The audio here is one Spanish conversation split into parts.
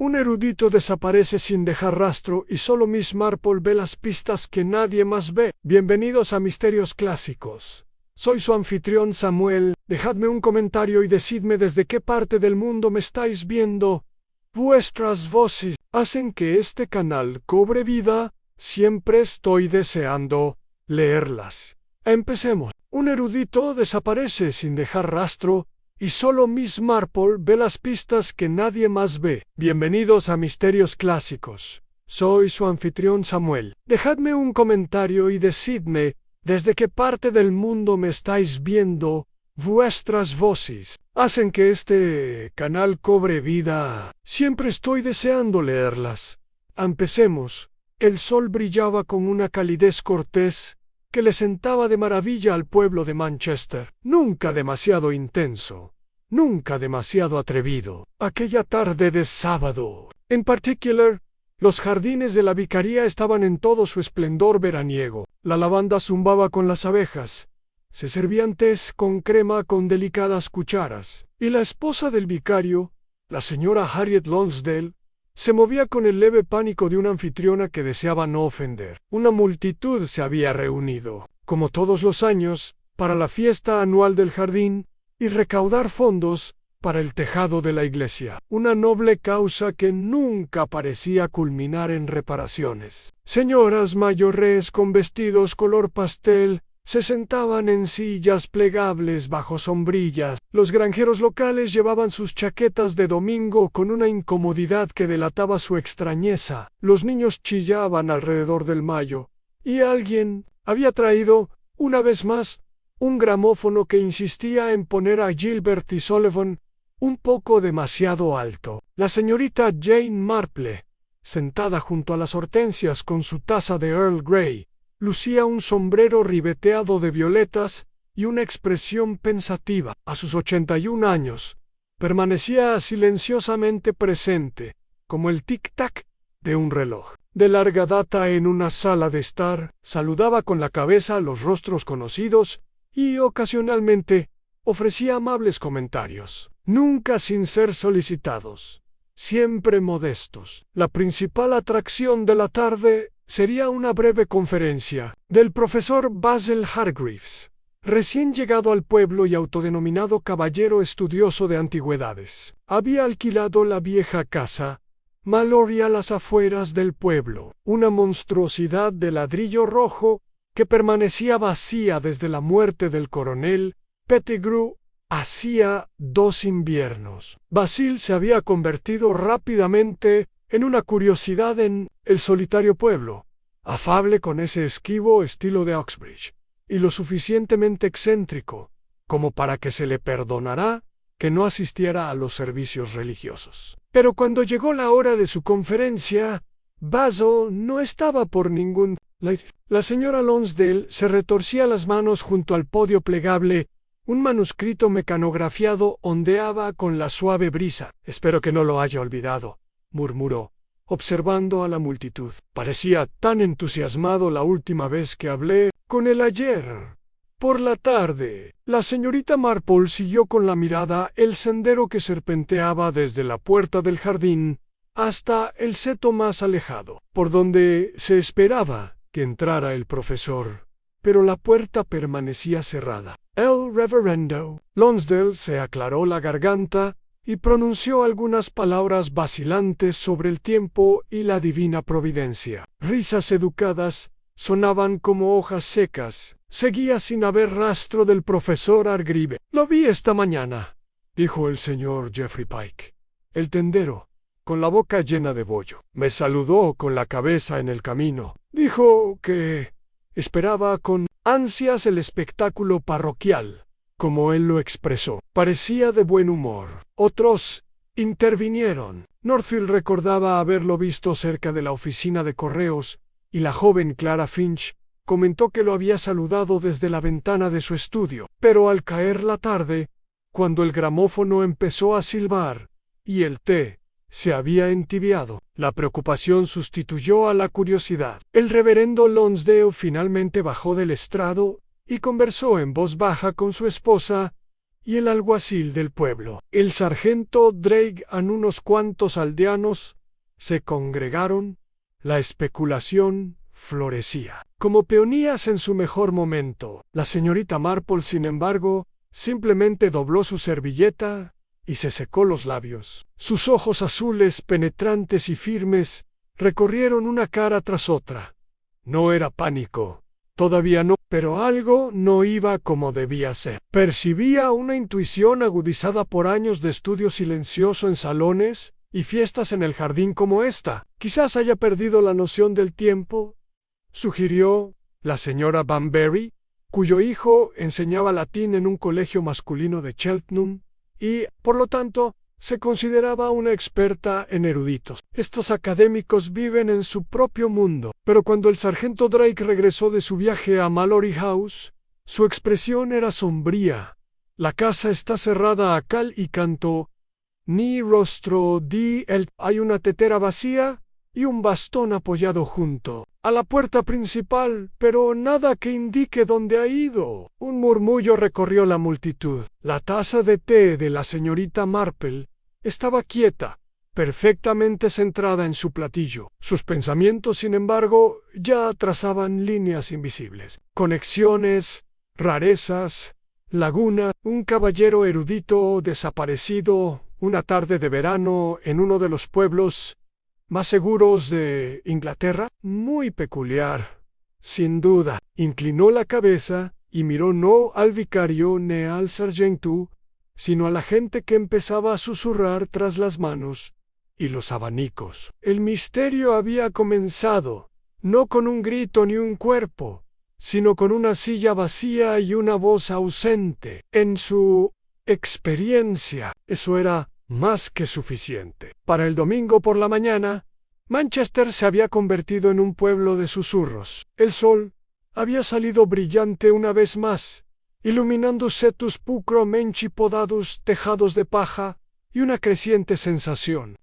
Un erudito desaparece sin dejar rastro y solo Miss Marple ve las pistas que nadie más ve. Bienvenidos a Misterios Clásicos. Soy su anfitrión Samuel. Dejadme un comentario y decidme desde qué parte del mundo me estáis viendo. Vuestras voces hacen que este canal cobre vida. Siempre estoy deseando leerlas. Empecemos. Un erudito desaparece sin dejar rastro y solo Miss Marple ve las pistas que nadie más ve. Bienvenidos a Misterios Clásicos. Soy su anfitrión Samuel. Dejadme un comentario y decidme desde qué parte del mundo me estáis viendo. Vuestras voces hacen que este canal cobre vida. Siempre estoy deseando leerlas. Empecemos. El sol brillaba con una calidez cortés que le sentaba de maravilla al pueblo de Manchester. Nunca demasiado intenso, nunca demasiado atrevido. Aquella tarde de sábado, en particular, los jardines de la vicaría estaban en todo su esplendor veraniego. La lavanda zumbaba con las abejas. Se servían tés con crema con delicadas cucharas. Y la esposa del vicario, la señora Harriet Lonsdale, se movía con el leve pánico de una anfitriona que deseaba no ofender. Una multitud se había reunido, como todos los años, para la fiesta anual del jardín y recaudar fondos para el tejado de la iglesia. Una noble causa que nunca parecía culminar en reparaciones. Señoras mayores con vestidos color pastel se sentaban en sillas plegables bajo sombrillas. Los granjeros locales llevaban sus chaquetas de domingo con una incomodidad que delataba su extrañeza. Los niños chillaban alrededor del mayo. Y alguien había traído, una vez más, un gramófono que insistía en poner a Gilbert y Sullivan un poco demasiado alto. La señorita Jane Marple, sentada junto a las hortensias con su taza de Earl Grey, lucía un sombrero ribeteado de violetas y una expresión pensativa. A sus 81 años, permanecía silenciosamente presente, como el tic-tac de un reloj. De larga data en una sala de estar, saludaba con la cabeza a los rostros conocidos y, ocasionalmente, ofrecía amables comentarios, nunca sin ser solicitados, siempre modestos. La principal atracción de la tarde sería una breve conferencia del profesor Basil Hargreaves, recién llegado al pueblo y autodenominado caballero estudioso de antigüedades. Había alquilado la vieja casa Mallory a las afueras del pueblo, una monstruosidad de ladrillo rojo que permanecía vacía desde la muerte del coronel Pettigrew hacía 2 inviernos. Basil se había convertido rápidamente en una curiosidad en el solitario pueblo, afable con ese esquivo estilo de Oxbridge, y lo suficientemente excéntrico como para que se le perdonara que no asistiera a los servicios religiosos. Pero cuando llegó la hora de su conferencia, Basil no estaba por ningún lado. La señora Lonsdale se retorcía las manos junto al podio plegable. Un manuscrito mecanografiado ondeaba con la suave brisa. «Espero que no lo haya olvidado», murmuró, observando a la multitud. Parecía tan entusiasmado la última vez que hablé con él ayer. Por la tarde, la señorita Marple siguió con la mirada el sendero que serpenteaba desde la puerta del jardín hasta el seto más alejado, por donde se esperaba que entrara el profesor, pero la puerta permanecía cerrada. El reverendo Lonsdale se aclaró la garganta y pronunció algunas palabras vacilantes sobre el tiempo y la divina providencia. Risas educadas sonaban como hojas secas. Seguía sin haber rastro del profesor Hargreaves. «Lo vi esta mañana», dijo el señor Geoffrey Pike, el tendero, con la boca llena de bollo. «Me saludó con la cabeza en el camino. Dijo que esperaba con ansias el espectáculo parroquial, como él lo expresó. Parecía de buen humor. Otros intervinieron. Northfield recordaba haberlo visto cerca de la oficina de correos, y la joven Clara Finch comentó que lo había saludado desde la ventana de su estudio. Pero al caer la tarde, cuando el gramófono empezó a silbar y el té se había entibiado, la preocupación sustituyó a la curiosidad. El reverendo Lonsdale finalmente bajó del estrado y conversó en voz baja con su esposa, y el alguacil del pueblo. El sargento Drake y unos cuantos aldeanos se congregaron. La especulación florecía. Como peonías en su mejor momento, la señorita Marple, sin embargo, simplemente dobló su servilleta y se secó los labios. Sus ojos azules, penetrantes y firmes, recorrieron una cara tras otra. No era pánico, todavía no, pero algo no iba como debía ser. Percibía una intuición agudizada por años de estudio silencioso en salones y fiestas en el jardín como esta. Quizás haya perdido la noción del tiempo, sugirió la señora Banbury, cuyo hijo enseñaba latín en un colegio masculino de Cheltenham y, por lo tanto, se consideraba una experta en eruditos. Estos académicos viven en su propio mundo. Pero cuando el sargento Drake regresó de su viaje a Mallory House, su expresión era sombría. La casa está cerrada a cal y canto. Ni rostro di el. Hay una tetera vacía y un bastón apoyado junto a la puerta principal, pero nada que indique dónde ha ido. Un murmullo recorrió la multitud. La taza de té de la señorita Marple estaba quieta, perfectamente centrada en su platillo. Sus pensamientos, sin embargo, ya trazaban líneas invisibles. Conexiones, rarezas, laguna, un caballero erudito desaparecido, una tarde de verano en uno de los pueblos más seguros de Inglaterra. Muy peculiar, sin duda. Inclinó la cabeza y miró no al vicario ni al sargento, sino a la gente que empezaba a susurrar tras las manos y los abanicos. El misterio había comenzado, no con un grito ni un cuerpo, sino con una silla vacía y una voz ausente. En su experiencia, eso era más que suficiente. Para el domingo por la mañana, Manchester se había convertido en un pueblo de susurros. El sol había salido brillante una vez más, iluminando setus pulcramente podados tejados de paja y una creciente sensación.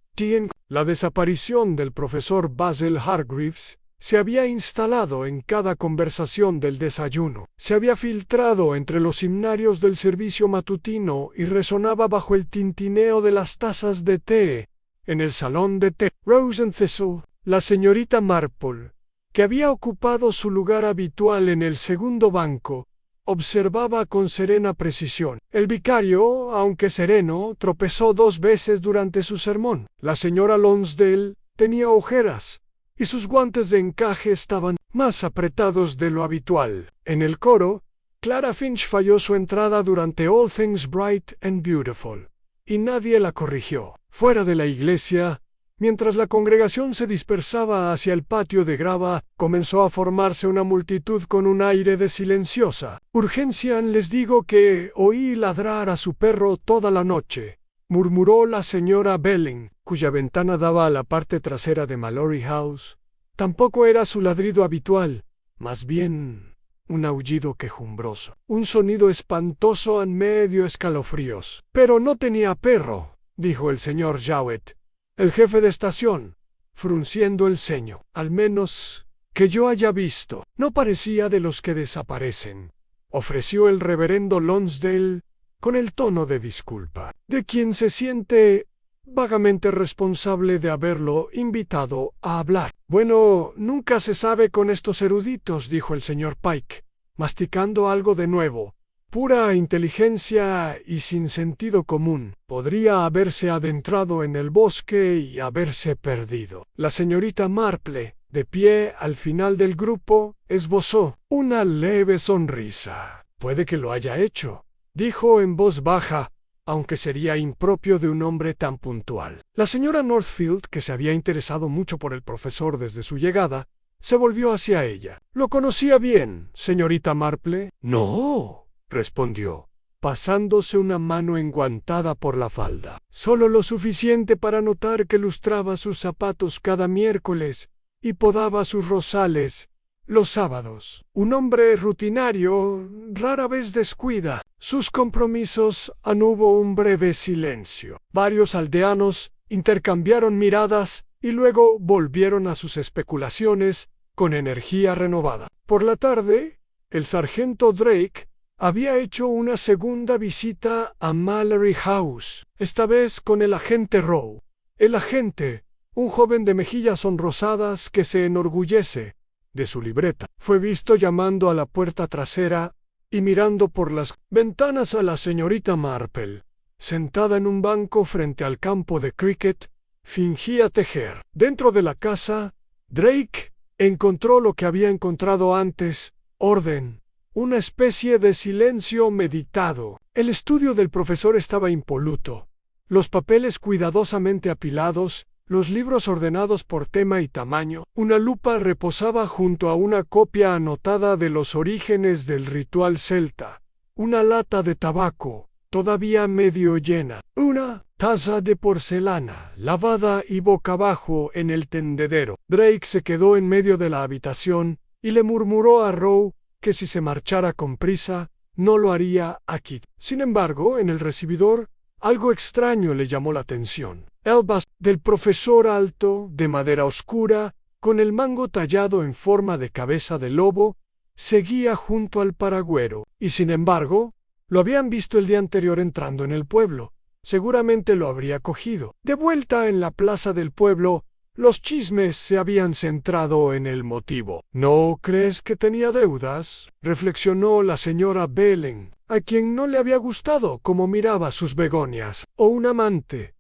La desaparición del profesor Basil Hargreaves se había instalado en cada conversación del desayuno. Se había filtrado entre los himnarios del servicio matutino y resonaba bajo el tintineo de las tazas de té en el salón de té. Rose and Thistle, la señorita Marple, que había ocupado su lugar habitual en el segundo banco, observaba con serena precisión. El vicario, aunque sereno, tropezó 2 veces durante su sermón. La señora Lonsdale tenía ojeras, y sus guantes de encaje estaban más apretados de lo habitual. En el coro, Clara Finch falló su entrada durante All Things Bright and Beautiful, y nadie la corrigió. Fuera de la iglesia, mientras la congregación se dispersaba hacia el patio de grava, comenzó a formarse una multitud con un aire de silenciosa urgencia. Les digo que oí ladrar a su perro toda la noche, murmuró la señora Belling, cuya ventana daba a la parte trasera de Mallory House. Tampoco era su ladrido habitual, más bien un aullido quejumbroso, un sonido espantoso en medio escalofríos. Pero no tenía perro, dijo el señor Jowett, el jefe de estación, frunciendo el ceño. Al menos que yo haya visto. No parecía de los que desaparecen, ofreció el reverendo Lonsdale con el tono de disculpa, de quien se siente vagamente responsable de haberlo invitado a hablar. Bueno, nunca se sabe con estos eruditos, dijo el señor Pike, masticando algo de nuevo. Pura inteligencia y sin sentido común. Podría haberse adentrado en el bosque y haberse perdido. La señorita Marple, de pie al final del grupo, esbozó una leve sonrisa. Puede que lo haya hecho, dijo en voz baja, aunque sería impropio de un hombre tan puntual. La señora Northfield, que se había interesado mucho por el profesor desde su llegada, se volvió hacia ella. ¿Lo conocía bien, señorita Marple? No, respondió, pasándose una mano enguantada por la falda. Solo lo suficiente para notar que lustraba sus zapatos cada miércoles y podaba sus rosales los sábados. Un hombre rutinario rara vez descuida sus compromisos. Hubo un breve silencio. Varios aldeanos intercambiaron miradas y luego volvieron a sus especulaciones con energía renovada. Por la tarde, el sargento Drake había hecho una segunda visita a Mallory House, esta vez con el agente Rowe. El agente, un joven de mejillas sonrosadas que se enorgullece de su libreta, fue visto llamando a la puerta trasera y mirando por las ventanas a la señorita Marple, sentada en un banco frente al campo de cricket, fingía tejer. Dentro de la casa, Drake encontró lo que había encontrado antes: orden, una especie de silencio meditado. El estudio del profesor estaba impoluto, los papeles cuidadosamente apilados, los libros ordenados por tema y tamaño. Una lupa reposaba junto a una copia anotada de los orígenes del ritual celta, una lata de tabaco, todavía medio llena, una taza de porcelana, lavada y boca abajo en el tendedero. Drake se quedó en medio de la habitación y le murmuró a Rowe que si se marchara con prisa, no lo haría a Kit. Sin embargo, en el recibidor, algo extraño le llamó la atención. El bastón del profesor alto, de madera oscura, con el mango tallado en forma de cabeza de lobo, seguía junto al paragüero, y sin embargo, lo habían visto el día anterior entrando en el pueblo. Seguramente lo habría cogido. De vuelta en la plaza del pueblo, los chismes se habían centrado en el motivo. ¿No crees que tenía deudas?, reflexionó la señora Belling, a quien no le había gustado cómo miraba sus begonias. «¿O un amante?»,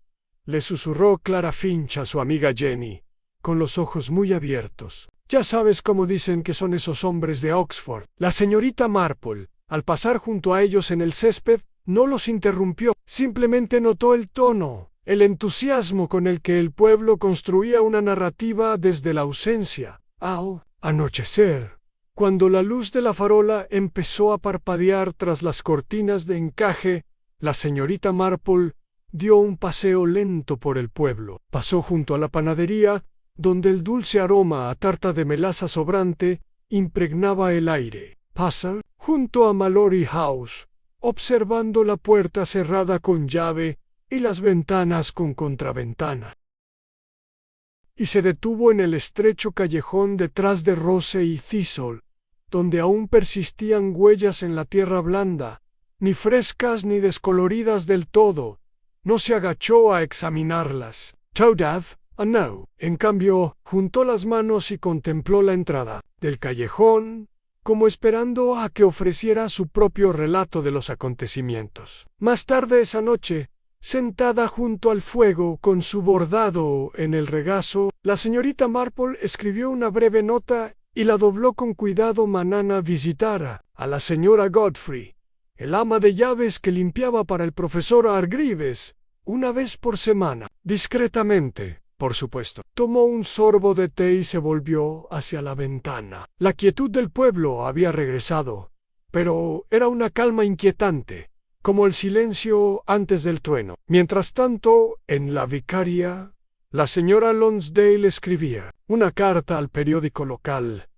le susurró Clara Finch a su amiga Jenny, con los ojos muy abiertos. «Ya sabes cómo dicen que son esos hombres de Oxford». La señorita Marple, al pasar junto a ellos en el césped, no los interrumpió. Simplemente notó el tono, el entusiasmo con el que el pueblo construía una narrativa desde la ausencia. Al anochecer, cuando la luz de la farola empezó a parpadear tras las cortinas de encaje, la señorita Marple dio un paseo lento por el pueblo. Pasó junto a la panadería, donde el dulce aroma a tarta de melaza sobrante impregnaba el aire. Pasa junto a Mallory House, observando la puerta cerrada con llave y las ventanas con contraventana. Y se detuvo en el estrecho callejón detrás de Rose y Thistle, donde aún persistían huellas en la tierra blanda, ni frescas ni descoloridas del todo. No se agachó a examinarlas. Toadab, no. En cambio, juntó las manos y contempló la entrada del callejón, como esperando a que ofreciera su propio relato de los acontecimientos. Más tarde esa noche, sentada junto al fuego con su bordado en el regazo, la señorita Marple escribió una breve nota y la dobló con cuidado mañana visitara a la señora Godfrey, el ama de llaves que limpiaba para el profesor Hargreaves, una vez por semana. Discretamente, por supuesto. Tomó un sorbo de té y se volvió hacia la ventana. La quietud del pueblo había regresado, pero era una calma inquietante, como el silencio antes del trueno. Mientras tanto, en la vicaría, la señora Lonsdale escribía una carta al periódico local.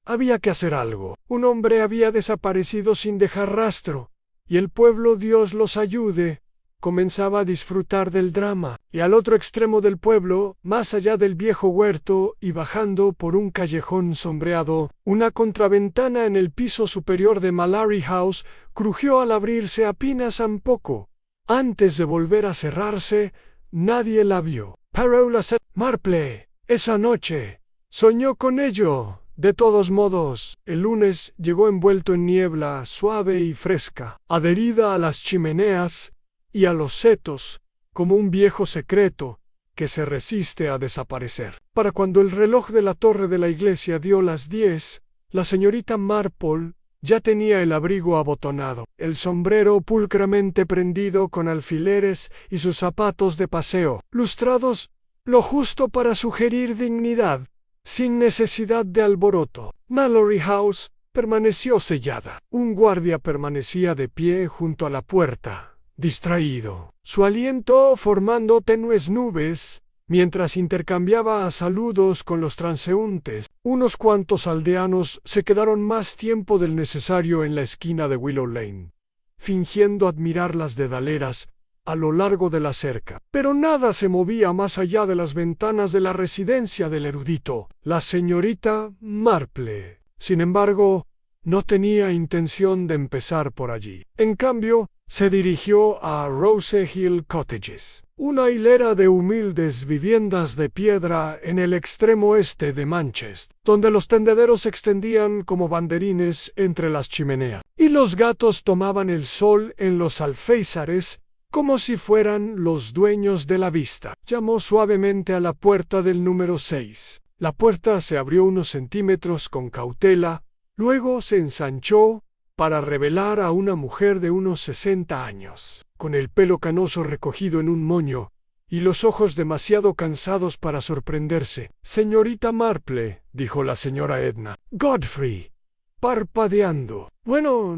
Había que hacer algo. Un hombre había desaparecido sin dejar rastro, y el pueblo, Dios los ayude, comenzaba a disfrutar del drama. Y al otro extremo del pueblo, más allá del viejo huerto y bajando por un callejón sombreado, una contraventana en el piso superior de Mallory House crujió al abrirse apenas un poco. Antes de volver a cerrarse, nadie la vio. Pero la Marple, esa noche, soñó con ello. De todos modos, el lunes llegó envuelto en niebla suave y fresca, adherida a las chimeneas y a los setos, como un viejo secreto que se resiste a desaparecer. Para cuando el reloj de la torre de la iglesia dio las 10, la señorita Marple ya tenía el abrigo abotonado, el sombrero pulcramente prendido con alfileres y sus zapatos de paseo, lustrados lo justo para sugerir dignidad, sin necesidad de alboroto. Mallory House permaneció sellada. Un guardia permanecía de pie junto a la puerta, distraído, su aliento formando tenues nubes, mientras intercambiaba saludos con los transeúntes. Unos cuantos aldeanos se quedaron más tiempo del necesario en la esquina de Willow Lane, fingiendo admirar las dedaleras a lo largo de la cerca. Pero nada se movía más allá de las ventanas de la residencia del erudito. La señorita Marple, sin embargo, No tenía intención de empezar por allí. En cambio, se dirigió a Rose Hill Cottages, una hilera de humildes viviendas de piedra en el extremo este de Manchester, donde los tendederos se extendían como banderines entre las chimeneas, y los gatos tomaban el sol en los alféizares como si fueran los dueños de la vista. Llamó suavemente a la puerta del número 6. La puerta se abrió unos centímetros con cautela, luego se ensanchó para revelar a una mujer de unos 60 años, con el pelo canoso recogido en un moño y los ojos demasiado cansados para sorprenderse. «Señorita Marple», dijo la señora Edna. «Godfrey», parpadeando. «Bueno,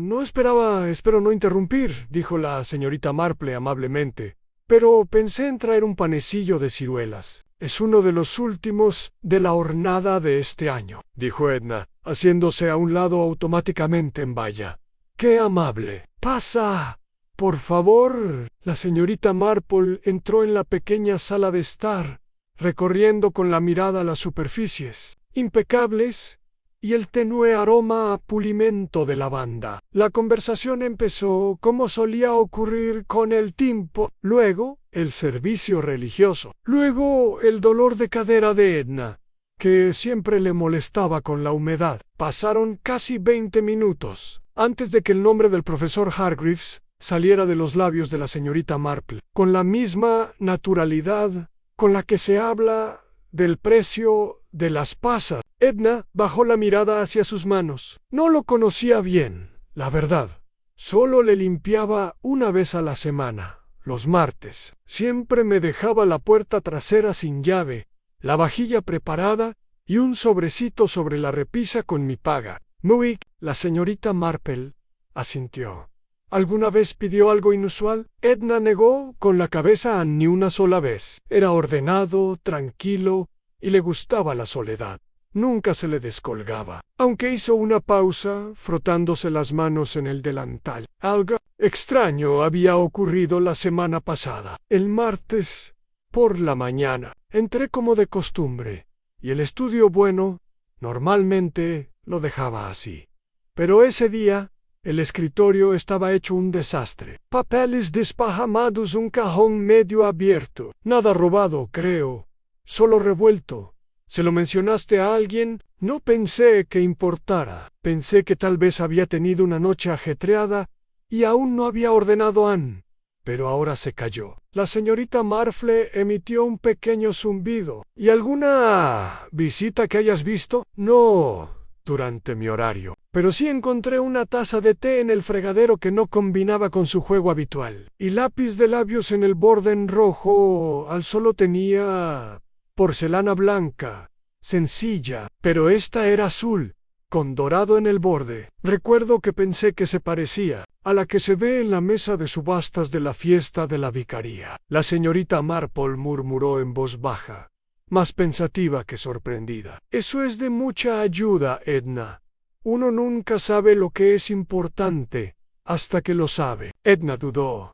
espero no interrumpir», dijo la señorita Marple amablemente, «pero pensé en traer un panecillo de ciruelas. Es uno de los últimos de la hornada de este año», dijo Edna, haciéndose a un lado automáticamente en valla. «¡Qué amable! ¡Pasa! Por favor». La señorita Marple entró en la pequeña sala de estar, recorriendo con la mirada las superficies impecables y el tenue aroma a pulimento de lavanda. La conversación empezó como solía ocurrir con el tiempo, luego el servicio religioso, luego el dolor de cadera de Edna, que siempre le molestaba con la humedad. Pasaron casi 20 minutos antes de que el nombre del profesor Hargreaves saliera de los labios de la señorita Marple, con la misma naturalidad con la que se habla del precio de las pasas. Edna bajó la mirada hacia sus manos. No lo conocía bien, la verdad. Solo le limpiaba una vez a la semana, los martes. Siempre me dejaba la puerta trasera sin llave, la vajilla preparada y un sobrecito sobre la repisa con mi paga. Muy, la señorita Marple asintió. ¿Alguna vez pidió algo inusual? Edna negó con la cabeza. Ni una sola vez. Era ordenado, tranquilo y le gustaba la soledad. Nunca se le descolgaba, aunque hizo una pausa, frotándose las manos en el delantal. Algo extraño había ocurrido la semana pasada. El martes, por la mañana, entré como de costumbre, y el estudio bueno, normalmente, lo dejaba así. Pero ese día, el escritorio estaba hecho un desastre. Papeles despajamados, un cajón medio abierto. Nada robado, creo. Solo revuelto. ¿Se lo mencionaste a alguien? No pensé que importara. Pensé que tal vez había tenido una noche ajetreada y aún no había ordenado Anne. Pero ahora se calló. La señorita Marple emitió un pequeño zumbido. ¿Y alguna visita que hayas visto? No, durante mi horario. Pero sí encontré una taza de té en el fregadero que no combinaba con su juego habitual. Y lápiz de labios en el borde en rojo. Al solo tenía porcelana blanca, sencilla, pero esta era azul, con dorado en el borde. Recuerdo que pensé que se parecía a la que se ve en la mesa de subastas de la fiesta de la vicaría. La señorita Marple murmuró en voz baja, más pensativa que sorprendida. Eso es de mucha ayuda, Edna. Uno nunca sabe lo que es importante hasta que lo sabe. Edna dudó.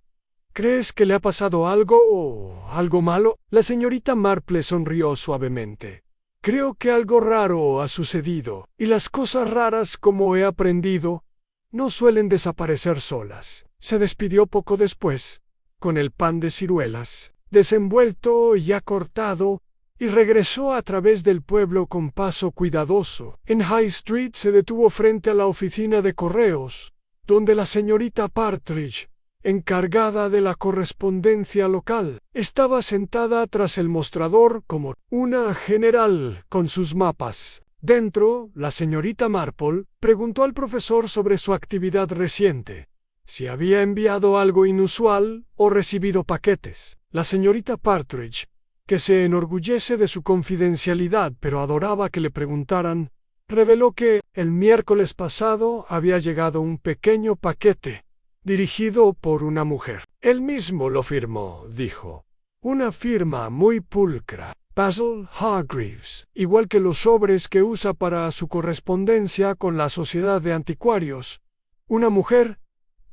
¿Crees que le ha pasado algo o algo malo? La señorita Marple sonrió suavemente. Creo que algo raro ha sucedido, y las cosas raras, como he aprendido, no suelen desaparecer solas. Se despidió poco después, con el pan de ciruelas, desenvuelto y ya cortado, y regresó a través del pueblo con paso cuidadoso. En High Street se detuvo frente a la oficina de correos, donde la señorita Partridge, encargada de la correspondencia local, estaba sentada tras el mostrador como una general con sus mapas. Dentro, la señorita Marple preguntó al profesor sobre su actividad reciente, si había enviado algo inusual o recibido paquetes. La señorita Partridge, que se enorgullece de su confidencialidad pero adoraba que le preguntaran, reveló que el miércoles pasado había llegado un pequeño paquete dirigido por una mujer. Él mismo lo firmó, dijo. Una firma muy pulcra. Basil Hargreaves. Igual que los sobres que usa para su correspondencia con la Sociedad de Anticuarios. Una mujer,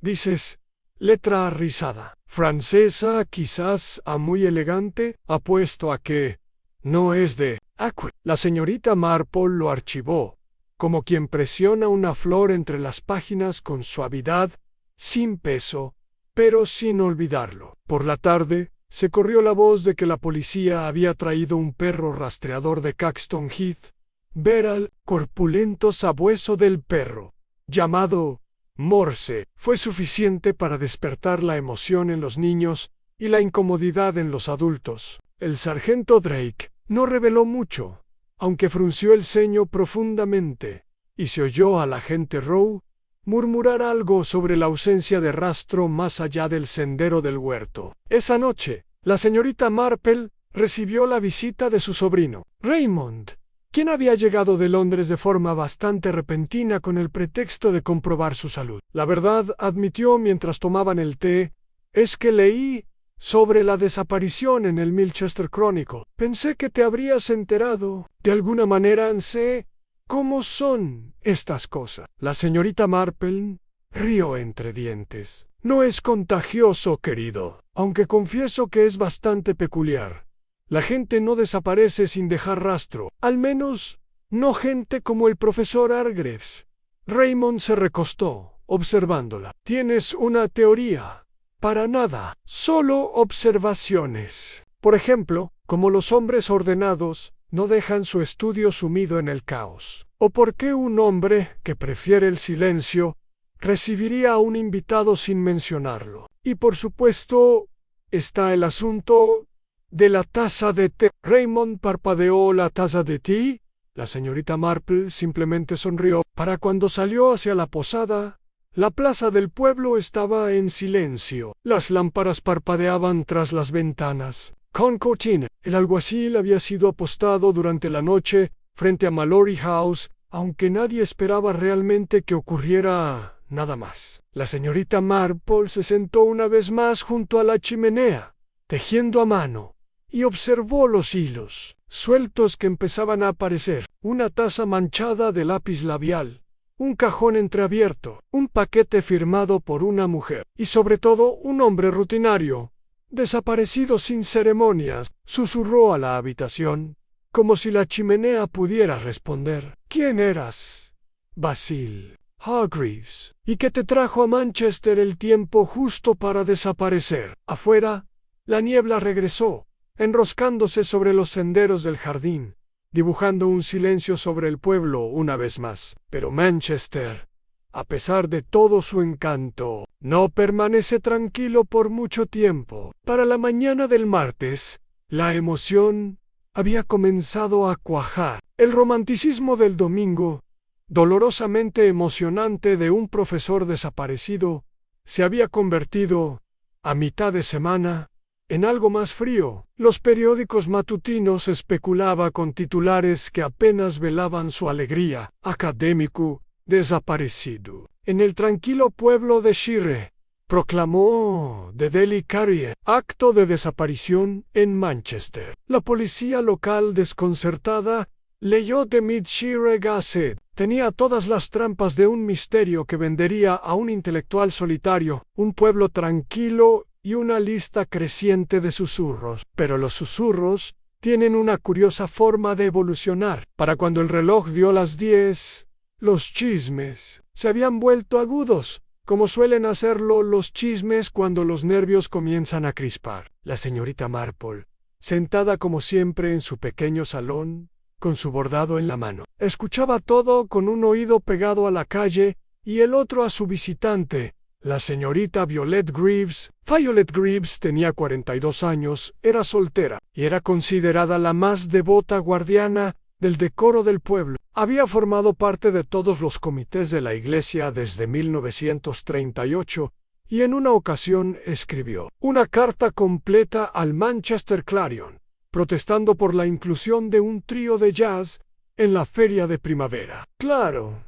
dices, letra rizada. Francesa, quizás a muy elegante. Apuesto a que no es de Aqua. La señorita Marple lo archivó, como quien presiona una flor entre las páginas con suavidad, sin peso, pero sin olvidarlo. Por la tarde, se corrió la voz de que la policía había traído un perro rastreador de Caxton Heath. Ver al corpulento sabueso del perro, llamado Morse, fue suficiente para despertar la emoción en los niños y la incomodidad en los adultos. El sargento Drake no reveló mucho, aunque frunció el ceño profundamente, y se oyó al agente Rowe murmurar algo sobre la ausencia de rastro más allá del sendero del huerto. Esa noche, la señorita Marple recibió la visita de su sobrino, Raymond, quien había llegado de Londres de forma bastante repentina con el pretexto de comprobar su salud. La verdad, admitió mientras tomaban el té, es que leí sobre la desaparición en el Milchester Chronicle. Pensé que te habrías enterado. De alguna manera sé cómo son estas cosas. La señorita Marple rió entre dientes. No es contagioso, querido, aunque confieso que es bastante peculiar. La gente no desaparece sin dejar rastro, al menos no gente como el profesor Hargreaves. Raymond se recostó, observándola. ¿Tienes una teoría? Para nada, solo observaciones. Por ejemplo, como los hombres ordenados no dejan su estudio sumido en el caos. ¿O por qué un hombre que prefiere el silencio recibiría a un invitado sin mencionarlo? Y por supuesto, está el asunto de la taza de té. Raymond parpadeó. ¿La taza de té? La señorita Marple simplemente sonrió. Para cuando salió hacia la posada, la plaza del pueblo estaba en silencio. Las lámparas parpadeaban tras las ventanas. Con cortina. El alguacil había sido apostado durante la noche frente a Mallory House, aunque nadie esperaba realmente que ocurriera nada más. La señorita Marple se sentó una vez más junto a la chimenea, tejiendo a mano, y observó los hilos sueltos que empezaban a aparecer. Una taza manchada de lápiz labial, un cajón entreabierto, un paquete firmado por una mujer, y sobre todo un hombre rutinario, desaparecido sin ceremonias. Susurró a la habitación, como si la chimenea pudiera responder. ¿Quién eras? Basil Hargreaves. ¿Y qué te trajo a Manchester el tiempo justo para desaparecer? Afuera, la niebla regresó, enroscándose sobre los senderos del jardín, dibujando un silencio sobre el pueblo una vez más. Pero Manchester, a pesar de todo su encanto, no permanece tranquilo por mucho tiempo. Para la mañana del martes, la emoción había comenzado a cuajar. El romanticismo del domingo, dolorosamente emocionante de un profesor desaparecido, se había convertido, a mitad de semana, en algo más frío. Los periódicos matutinos especulaban con titulares que apenas velaban su alegría. Académico desaparecido. En el tranquilo pueblo de Shire, proclamó The Daily Courier, acto de desaparición en Manchester. La policía local, desconcertada, leyó The Mid-Shire Gazette. Tenía todas las trampas de un misterio que vendería a un intelectual solitario, un pueblo tranquilo y una lista creciente de susurros. Pero los susurros tienen una curiosa forma de evolucionar. Para cuando el reloj dio las 10, los chismes se habían vuelto agudos, como suelen hacerlo los chismes cuando los nervios comienzan a crispar. La señorita Marple, sentada como siempre en su pequeño salón, con su bordado en la mano, escuchaba todo con un oído pegado a la calle y el otro a su visitante, la señorita Violet Greaves. Violet Greaves tenía 42 años, era soltera, y era considerada la más devota guardiana del decoro del pueblo. Había formado parte de todos los comités de la iglesia desde 1938, y en una ocasión escribió una carta completa al Manchester Clarion, protestando por la inclusión de un trío de jazz en la feria de primavera. Claro,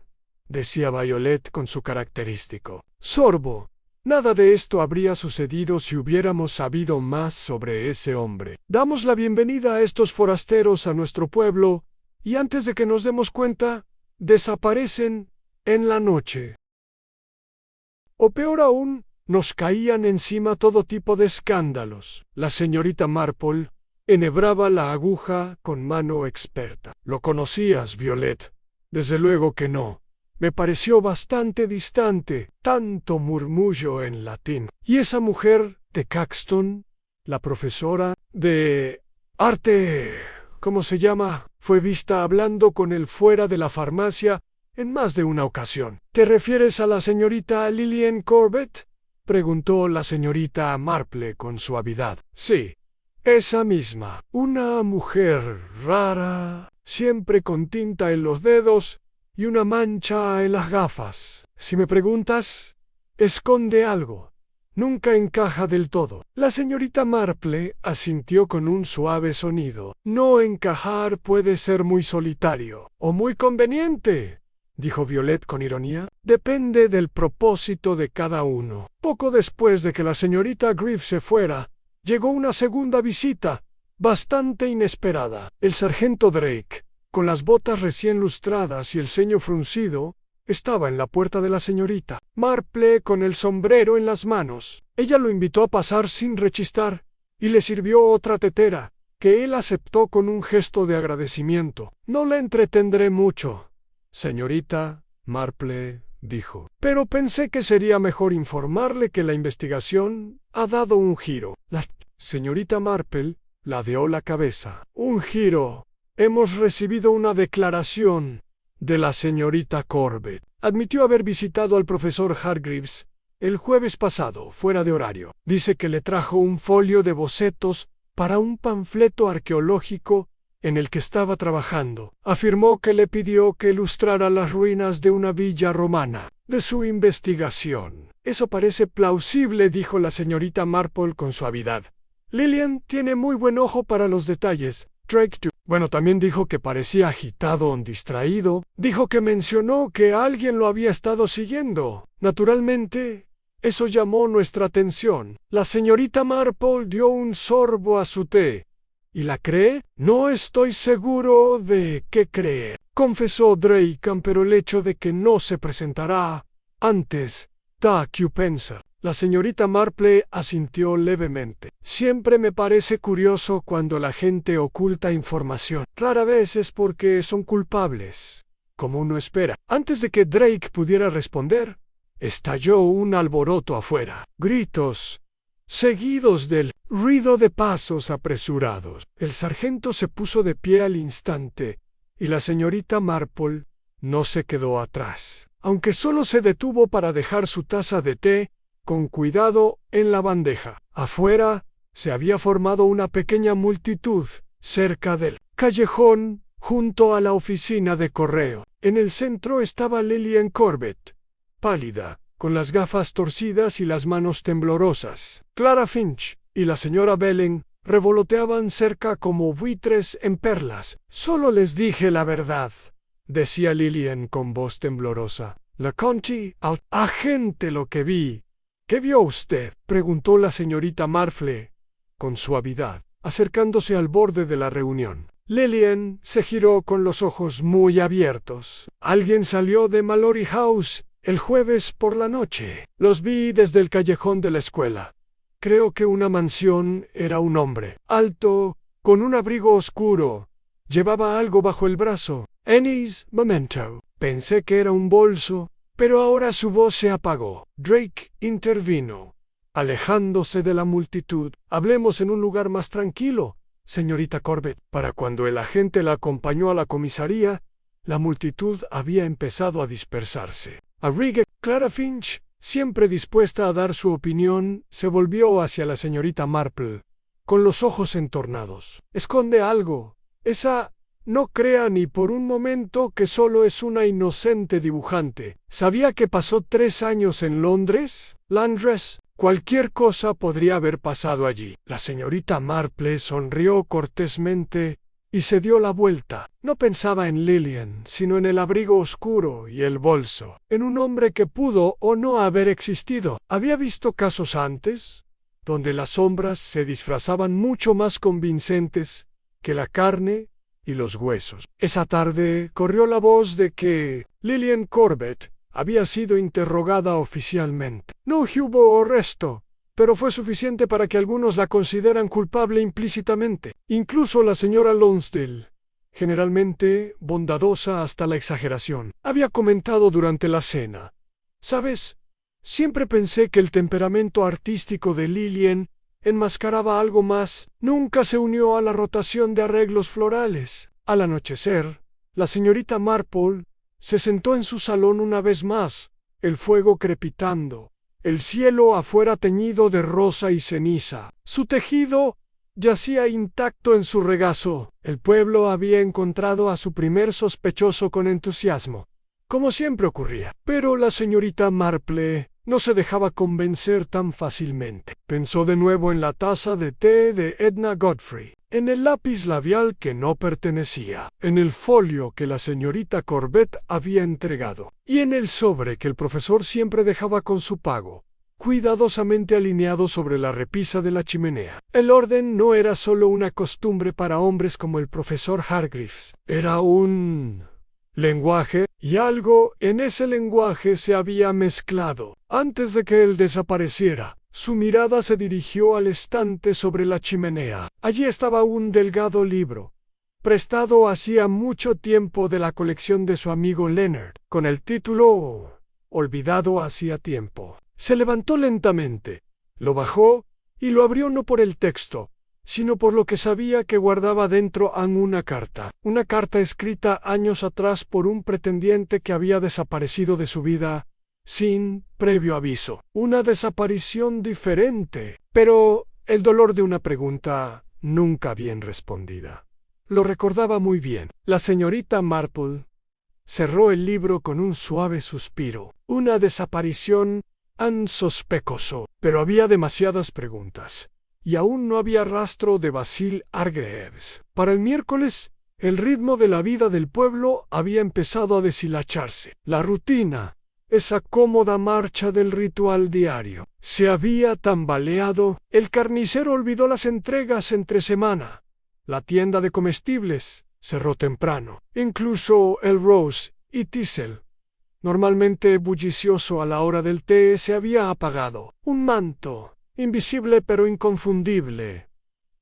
decía Violet con su característico sorbo, nada de esto habría sucedido si hubiéramos sabido más sobre ese hombre. Damos la bienvenida a estos forasteros a nuestro pueblo, y antes de que nos demos cuenta, desaparecen en la noche. O peor aún, nos caían encima todo tipo de escándalos. La señorita Marple enhebraba la aguja con mano experta. ¿Lo conocías, Violet? Desde luego que no. Me pareció bastante distante, tanto murmullo en latín. ¿Y esa mujer de Caxton, la profesora de arte, cómo se llama? Fue vista hablando con él fuera de la farmacia en más de una ocasión. ¿Te refieres a la señorita Lillian Corbett?, preguntó la señorita Marple con suavidad. Sí, esa misma. Una mujer rara, siempre con tinta en los dedos y una mancha en las gafas. Si me preguntas, esconde algo. Nunca encaja del todo. La señorita Marple asintió con un suave sonido. No encajar puede ser muy solitario o muy conveniente, dijo Violet con ironía. Depende del propósito de cada uno. Poco después de que la señorita Griff se fuera, llegó una segunda visita, bastante inesperada. El sargento Drake, con las botas recién lustradas y el ceño fruncido, estaba en la puerta de la señorita Marple con el sombrero en las manos. Ella lo invitó a pasar sin rechistar y le sirvió otra tetera, que él aceptó con un gesto de agradecimiento. No le entretendré mucho, señorita Marple, dijo, pero pensé que sería mejor informarle que la investigación ha dado un giro. La señorita Marple ladeó la cabeza. ¿Un giro? Hemos recibido una declaración de la señorita Corbett. Admitió haber visitado al profesor Hargreaves el jueves pasado, fuera de horario. Dice que le trajo un folio de bocetos para un panfleto arqueológico en el que estaba trabajando. Afirmó que le pidió que ilustrara las ruinas de una villa romana de su investigación. Eso parece plausible, dijo la señorita Marple con suavidad. Lillian tiene muy buen ojo para los detalles. Drake too. Bueno, también dijo que parecía agitado o distraído. Dijo que mencionó que alguien lo había estado siguiendo. Naturalmente, eso llamó nuestra atención. La señorita Marple dio un sorbo a su té. ¿Y la cree? No estoy seguro de qué creer, confesó Drake, pero el hecho de que no se presentará antes da que pensar. La señorita Marple asintió levemente. Siempre me parece curioso cuando la gente oculta información. Rara vez es porque son culpables, como uno espera. Antes de que Drake pudiera responder, estalló un alboroto afuera. Gritos, seguidos del ruido de pasos apresurados. El sargento se puso de pie al instante, y la señorita Marple no se quedó atrás, aunque solo se detuvo para dejar su taza de té con cuidado en la bandeja. Afuera se había formado una pequeña multitud cerca del callejón junto a la oficina de correo. En el centro estaba Lillian Corbett, pálida, con las gafas torcidas y las manos temblorosas. Clara Finch y la señora Belling revoloteaban cerca como buitres en perlas. Solo les dije la verdad, decía Lillian con voz temblorosa. Le conté al agente lo que vi. ¿Qué vio usted?, preguntó la señorita Marple con suavidad, acercándose al borde de la reunión. Lillian se giró con los ojos muy abiertos. Alguien salió de Mallory House el jueves por la noche. Los vi desde el callejón de la escuela. Creo que una mansión. Era un hombre alto, con un abrigo oscuro. Llevaba algo bajo el brazo. Annie's memento. Pensé que era un bolso, pero ahora su voz se apagó. Drake intervino, alejándose de la multitud. Hablemos en un lugar más tranquilo, señorita Corbett. Para cuando el agente la acompañó a la comisaría, la multitud había empezado a dispersarse. Arrigue, Clara Finch, siempre dispuesta a dar su opinión, se volvió hacia la señorita Marple, con los ojos entornados. Esconde algo. Esa... No crea ni por un momento que solo es una inocente dibujante. ¿Sabía que pasó 3 años en Londres? Londres. Cualquier cosa podría haber pasado allí. La señorita Marple sonrió cortésmente y se dio la vuelta. No pensaba en Lillian, sino en el abrigo oscuro y el bolso. En un hombre que pudo o no haber existido. ¿Había visto casos antes, donde las sombras se disfrazaban mucho más convincentes que la carne y los huesos? Esa tarde corrió la voz de que Lillian Corbett había sido interrogada oficialmente. No hubo arresto, pero fue suficiente para que algunos la consideran culpable implícitamente. Incluso la señora Lonsdale, generalmente bondadosa hasta la exageración. Había comentado durante la cena: ¿sabes? Siempre pensé que el temperamento artístico de Lillian enmascaraba algo más. Nunca se unió a la rotación de arreglos florales. Al anochecer, la señorita Marple se sentó en su salón una vez más, el fuego crepitando, el cielo afuera teñido de rosa y ceniza. Su tejido yacía intacto en su regazo. El pueblo había encontrado a su primer sospechoso con entusiasmo, como siempre ocurría. Pero la señorita Marple no se dejaba convencer tan fácilmente. Pensó de nuevo en la taza de té de Edna Godfrey, en el lápiz labial que no pertenecía, en el folio que la señorita Corbett había entregado, y en el sobre que el profesor siempre dejaba con su pago, cuidadosamente alineado sobre la repisa de la chimenea. El orden no era solo una costumbre para hombres como el profesor Hargreaves, era un lenguaje, y algo en ese lenguaje se había mezclado. Antes de que él desapareciera, su mirada se dirigió al estante sobre la chimenea. Allí estaba un delgado libro, prestado hacía mucho tiempo de la colección de su amigo Leonard, con el título Olvidado hacía tiempo. Se levantó lentamente, lo bajó y lo abrió no por el texto, sino por lo que sabía que guardaba dentro una carta escrita años atrás por un pretendiente que había desaparecido de su vida sin previo aviso. Una desaparición diferente, pero el dolor de una pregunta nunca bien respondida. Lo recordaba muy bien. La señorita Marple cerró el libro con un suave suspiro. Una desaparición tan sospechoso, pero había demasiadas preguntas, y aún no había rastro de Basil Hargreaves. Para el miércoles, el ritmo de la vida del pueblo había empezado a deshilacharse. La rutina, esa cómoda marcha del ritual diario, se había tambaleado. El carnicero olvidó las entregas entre semana. La tienda de comestibles cerró temprano. Incluso el Rose y Thistle, normalmente bullicioso a la hora del té, se había apagado. Un manto, invisible pero inconfundible,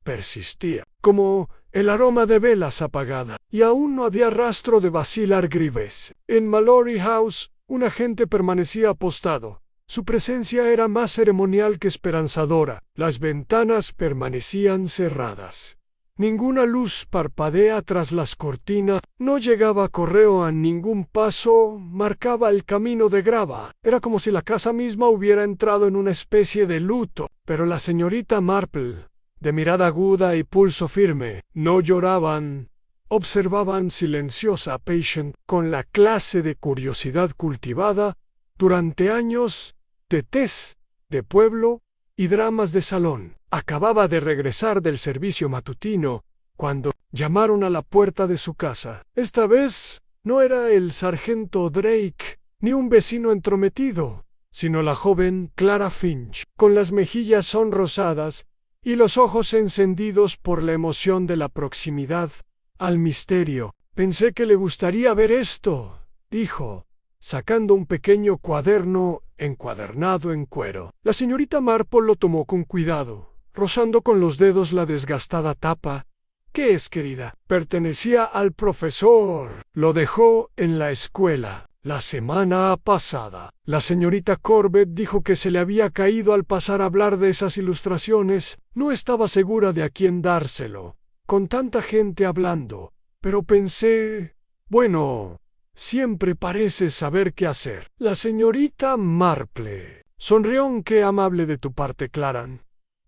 persistía, como el aroma de velas apagadas, y aún no había rastro de Basil Hargreaves. En Mallory House, un agente permanecía apostado. Su presencia era más ceremonial que esperanzadora. Las ventanas permanecían cerradas. Ninguna luz parpadea tras las cortinas, no llegaba correo a ningún paso, marcaba el camino de grava. Era como si la casa misma hubiera entrado en una especie de luto. Pero la señorita Marple, de mirada aguda y pulso firme, no lloraban. Observaban silenciosa a Patient con la clase de curiosidad cultivada durante años de tés de pueblo y dramas de salón. Acababa de regresar del servicio matutino cuando llamaron a la puerta de su casa. Esta vez no era el sargento Drake ni un vecino entrometido, sino la joven Clara Finch, con las mejillas sonrosadas y los ojos encendidos por la emoción de la proximidad al misterio. «Pensé que le gustaría ver esto», dijo, sacando un pequeño cuaderno encuadernado en cuero. La señorita Marple lo tomó con cuidado, rozando con los dedos la desgastada tapa. «¿Qué es, querida?» «Pertenecía al profesor. Lo dejó en la escuela la semana pasada». La señorita Corbett dijo que se le había caído al pasar a hablar de esas ilustraciones. No estaba segura de a quién dárselo, con tanta gente hablando, pero pensé, bueno, siempre pareces saber qué hacer. La señorita Marple sonrió. «Qué amable de tu parte, Clara.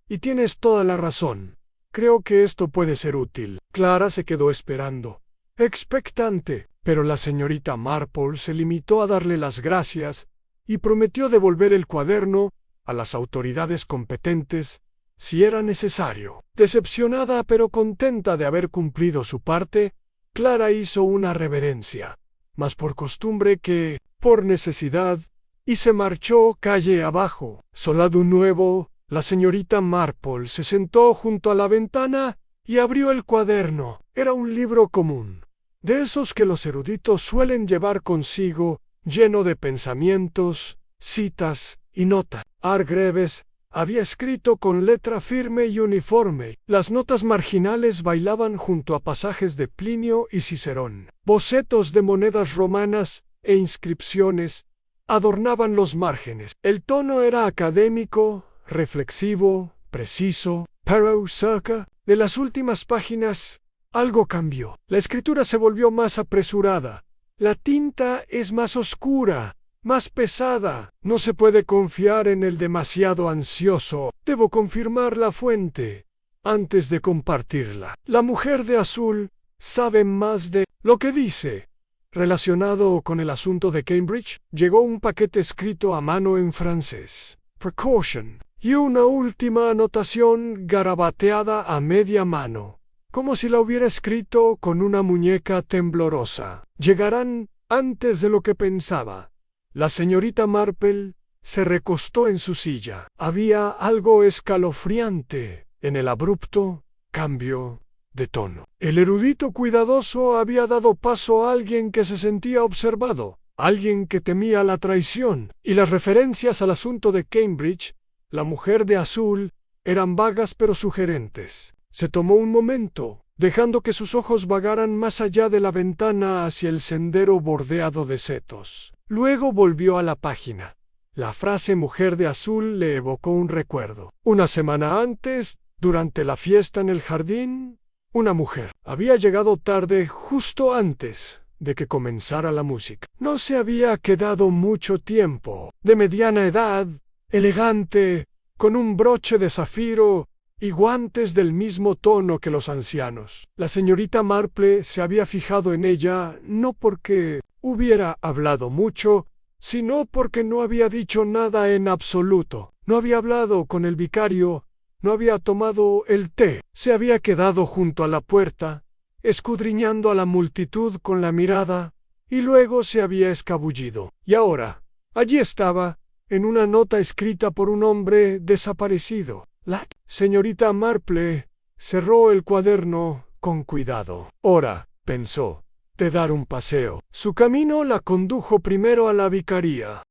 Y tienes toda la razón. Creo que esto puede ser útil». Clara se quedó esperando, expectante, pero la señorita Marple se limitó a darle las gracias y prometió devolver el cuaderno a las autoridades competentes si era necesario. Decepcionada pero contenta de haber cumplido su parte, Clara hizo una reverencia, más por costumbre que por necesidad, y se marchó calle abajo. Sola de nuevo, la señorita Marple se sentó junto a la ventana y abrió el cuaderno. Era un libro común, de esos que los eruditos suelen llevar consigo, lleno de pensamientos, citas y notas. Hargreaves Había escrito con letra firme y uniforme. Las notas marginales bailaban junto a pasajes de Plinio y Cicerón. Bocetos de monedas romanas e inscripciones adornaban los márgenes. El tono era académico, reflexivo, preciso, pero cerca de las últimas páginas algo cambió. La escritura se volvió más apresurada. La tinta es más oscura, más pesada. No se puede confiar en el demasiado ansioso. Debo confirmar la fuente antes de compartirla. La mujer de azul sabe más de lo que dice. Relacionado con el asunto de Cambridge, llegó un paquete escrito a mano en francés. Precaution. Y una última anotación garabateada a media mano, como si la hubiera escrito con una muñeca temblorosa. Llegarán antes de lo que pensaba. La señorita Marple se recostó en su silla. Había algo escalofriante en el abrupto cambio de tono. El erudito cuidadoso había dado paso a alguien que se sentía observado, alguien que temía la traición, y las referencias al asunto de Cambridge, la mujer de azul, eran vagas pero sugerentes. Se tomó un momento, dejando que sus ojos vagaran más allá de la ventana hacia el sendero bordeado de setos. Luego volvió a la página. La frase mujer de azul le evocó un recuerdo. Una semana antes, durante la fiesta en el jardín, una mujer había llegado tarde justo antes de que comenzara la música. No se había quedado mucho tiempo. De mediana edad, elegante, con un broche de zafiro y guantes del mismo tono que los ancianos. La señorita Marple se había fijado en ella no porque hubiera hablado mucho, sino porque no había dicho nada en absoluto. No había hablado con el vicario, no había tomado el té, se había quedado junto a la puerta, escudriñando a la multitud con la mirada, y luego se había escabullido. Y ahora, allí estaba, en una nota escrita por un hombre desaparecido. La señorita Marple cerró el cuaderno con cuidado. Hora, pensó, de dar un paseo. Su camino la condujo primero a la vicaría.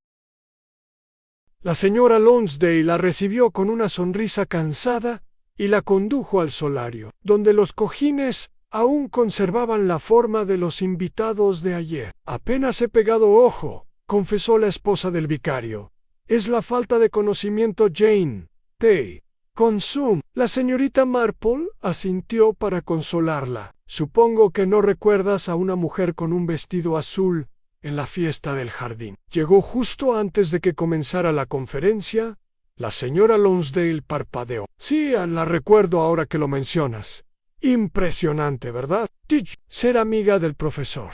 La señora Lonsdale la recibió con una sonrisa cansada y la condujo al solario, donde los cojines aún conservaban la forma de los invitados de ayer. Apenas he pegado ojo, confesó la esposa del vicario. Es la falta de conocimiento, Jane. Te consume. La señorita Marple asintió para consolarla. Supongo que no recuerdas a una mujer con un vestido azul en la fiesta del jardín. Llegó justo antes de que comenzara la conferencia. La señora Lonsdale parpadeó. Sí, la recuerdo ahora que lo mencionas. Impresionante, ¿verdad? Ser amiga del profesor.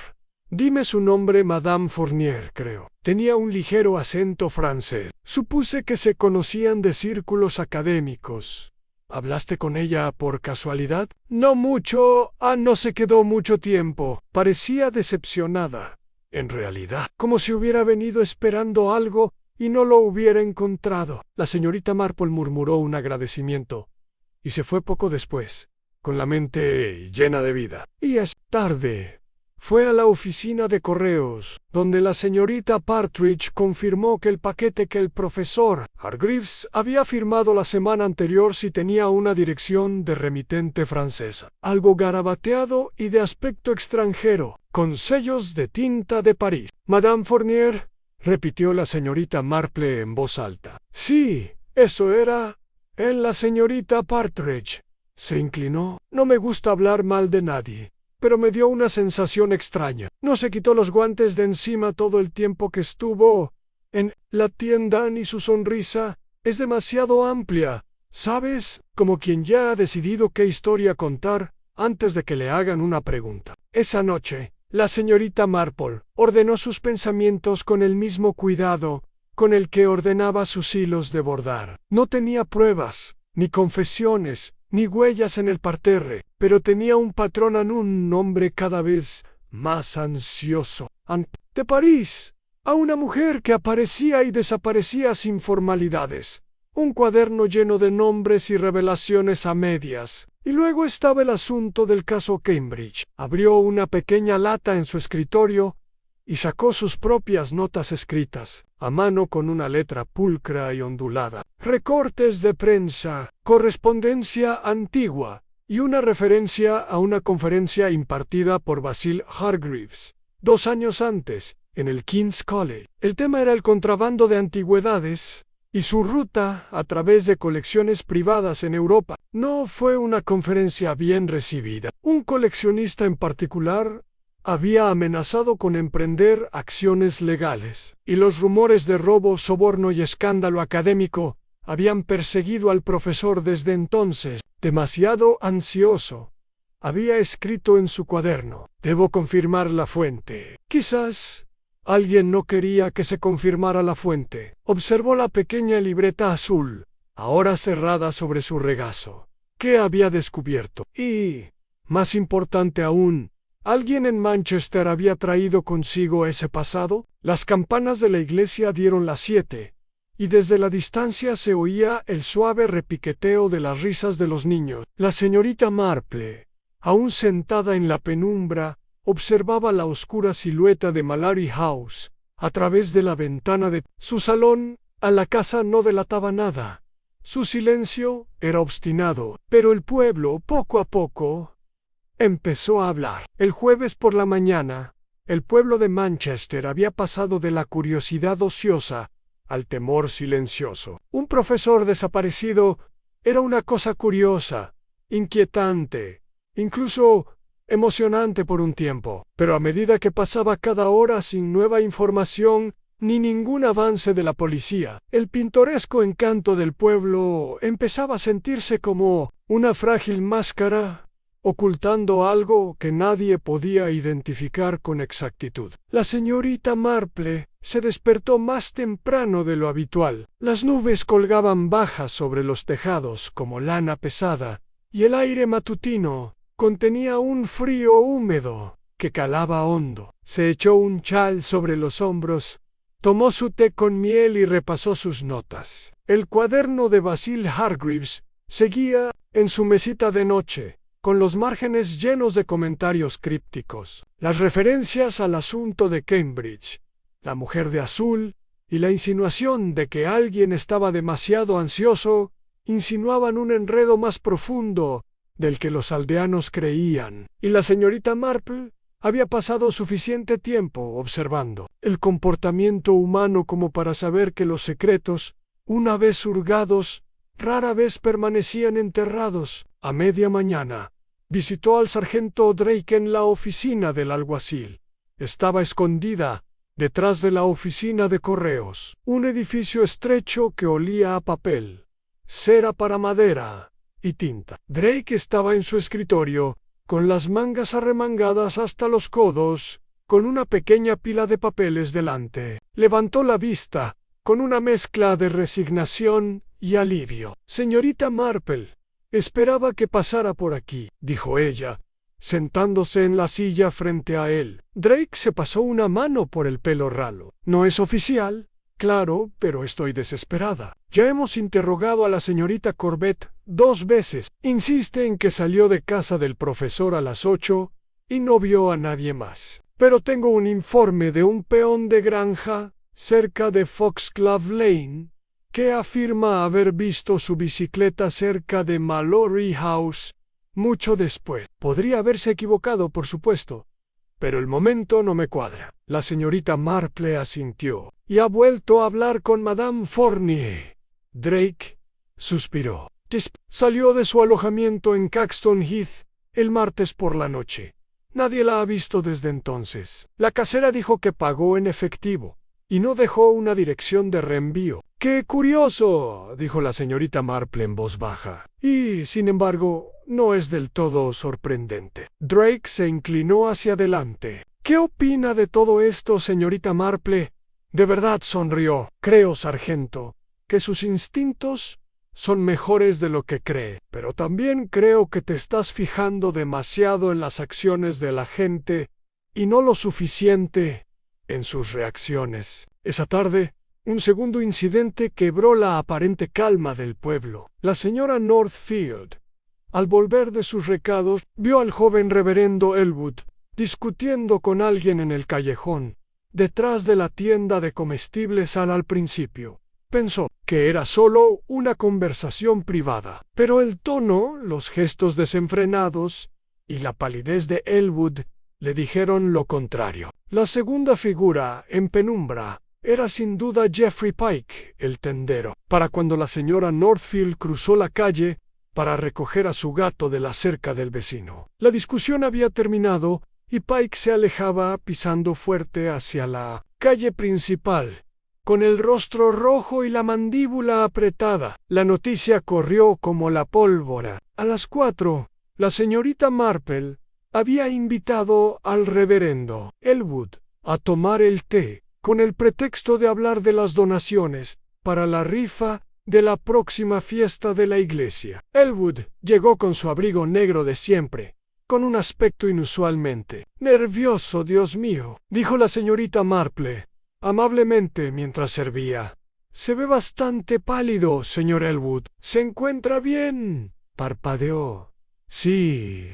Dime su nombre, Madame Fournier, creo. Tenía un ligero acento francés. Supuse que se conocían de círculos académicos. ¿Hablaste con ella por casualidad? No mucho. No se quedó mucho tiempo. Parecía decepcionada. En realidad, como si hubiera venido esperando algo y no lo hubiera encontrado. La señorita Marple murmuró un agradecimiento y se fue poco después, con la mente llena de vida. Y es tarde. Fue a la oficina de correos, donde la señorita Partridge confirmó que el paquete que el profesor Hargreaves había firmado la semana anterior sí tenía una dirección de remitente francesa, algo garabateado y de aspecto extranjero, con sellos de tinta de París. Madame Fournier, repitió la señorita Marple en voz alta. Sí, eso era. La señorita Partridge se inclinó. No me gusta hablar mal de nadie, pero me dio una sensación extraña. No se quitó los guantes de encima todo el tiempo que estuvo en la tienda, ni su sonrisa es demasiado amplia, ¿sabes? Como quien ya ha decidido qué historia contar antes de que le hagan una pregunta. Esa noche, la señorita Marple ordenó sus pensamientos con el mismo cuidado con el que ordenaba sus hilos de bordar. No tenía pruebas, ni confesiones, ni huellas en el parterre, pero tenía un patrón en un nombre cada vez más ansioso. De París, a una mujer que aparecía y desaparecía sin formalidades. Un cuaderno lleno de nombres y revelaciones a medias. Y luego estaba el asunto del caso Cambridge. Abrió una pequeña lata en su escritorio y sacó sus propias notas escritas, a mano con una letra pulcra y ondulada. Recortes de prensa, correspondencia antigua, y una referencia a una conferencia impartida por Basil Hargreaves 2 años antes, en el King's College. El tema era el contrabando de antigüedades y su ruta a través de colecciones privadas en Europa. No fue una conferencia bien recibida. Un coleccionista en particular había amenazado con emprender acciones legales, y los rumores de robo, soborno y escándalo académico habían perseguido al profesor desde entonces. Demasiado ansioso, había escrito en su cuaderno: «Debo confirmar la fuente». Quizás alguien no quería que se confirmara la fuente. Observó la pequeña libreta azul, ahora cerrada sobre su regazo. ¿Qué había descubierto? Y, más importante aún, ¿alguien en Manchester había traído consigo ese pasado? Las campanas de la iglesia dieron las 7, y desde la distancia se oía el suave repiqueteo de las risas de los niños. La señorita Marple, aún sentada en la penumbra, observaba la oscura silueta de Mallory House a través de la ventana de su salón. A la casa no delataba nada. Su silencio era obstinado, pero el pueblo, poco a poco, empezó a hablar. El jueves por la mañana, el pueblo de Manchester había pasado de la curiosidad ociosa al temor silencioso. Un profesor desaparecido era una cosa curiosa, inquietante, incluso emocionante por un tiempo, pero a medida que pasaba cada hora sin nueva información ni ningún avance de la policía, el pintoresco encanto del pueblo empezaba a sentirse como una frágil máscara ocultando algo que nadie podía identificar con exactitud. La señorita Marple se despertó más temprano de lo habitual. Las nubes colgaban bajas sobre los tejados como lana pesada, y el aire matutino contenía un frío húmedo que calaba hondo. Se echó un chal sobre los hombros, tomó su té con miel y repasó sus notas. El cuaderno de Basil Hargreaves seguía en su mesita de noche, con los márgenes llenos de comentarios crípticos. Las referencias al asunto de Cambridge, la mujer de azul y la insinuación de que alguien estaba demasiado ansioso insinuaban un enredo más profundo del que los aldeanos creían, y la señorita Marple había pasado suficiente tiempo observando el comportamiento humano como para saber que los secretos, una vez hurgados, rara vez permanecían enterrados. A media mañana, visitó al sargento Drake en la oficina del alguacil. Estaba escondida detrás de la oficina de correos, un edificio estrecho que olía a papel, cera para madera y tinta. Drake estaba en su escritorio, con las mangas arremangadas hasta los codos, con una pequeña pila de papeles delante. Levantó la vista, con una mezcla de resignación y alivio. «Señorita Marple, esperaba que pasara por aquí», dijo ella, sentándose en la silla frente a él. Drake se pasó una mano por el pelo ralo. «No es oficial, claro, pero estoy desesperada. Ya hemos interrogado a la señorita Corbett 2 veces. Insiste en que salió de casa del profesor a las 8 y no vio a nadie más. Pero tengo un informe de un peón de granja cerca de Foxglove Lane que afirma haber visto su bicicleta cerca de Mallory House mucho después. Podría haberse equivocado, por supuesto, pero el momento no me cuadra». La señorita Marple asintió. «¿Y ha vuelto a hablar con Madame Fournier?» Drake suspiró. Salió de su alojamiento en Caxton Heath el martes por la noche. Nadie la ha visto desde entonces. La casera dijo que pagó en efectivo y no dejó una dirección de reenvío. «¡Qué curioso!», dijo la señorita Marple en voz baja. «Y, sin embargo, no es del todo sorprendente». Drake se inclinó hacia adelante. «¿Qué opina de todo esto, señorita Marple?» De verdad sonrió. «Creo, sargento, que sus instintos son mejores de lo que cree, pero también creo que te estás fijando demasiado en las acciones de la gente y no lo suficiente en sus reacciones». Esa tarde, un segundo incidente quebró la aparente calma del pueblo. La señora Northfield, al volver de sus recados, vio al joven reverendo Elwood discutiendo con alguien en el callejón. detrás de la tienda de comestibles al principio. Pensó que era solo una conversación privada, pero el tono, los gestos desenfrenados y la palidez de Elwood le dijeron lo contrario. La segunda figura, en penumbra, era sin duda Geoffrey Pike, el tendero, para cuando la señora Northfield cruzó la calle para recoger a su gato de la cerca del vecino. La discusión había terminado y Pike se alejaba pisando fuerte hacia la calle principal, con el rostro rojo y la mandíbula apretada. La noticia corrió como la pólvora. A las 4, la señorita Marple había invitado al reverendo Elwood a tomar el té, con el pretexto de hablar de las donaciones para la rifa de la próxima fiesta de la iglesia. Elwood llegó con su abrigo negro de siempre, con un aspecto inusualmente nervioso. «Dios mío», dijo la señorita Marple amablemente mientras servía. «Se ve bastante pálido, señor Elwood. ¿Se encuentra bien?», parpadeó. Sí,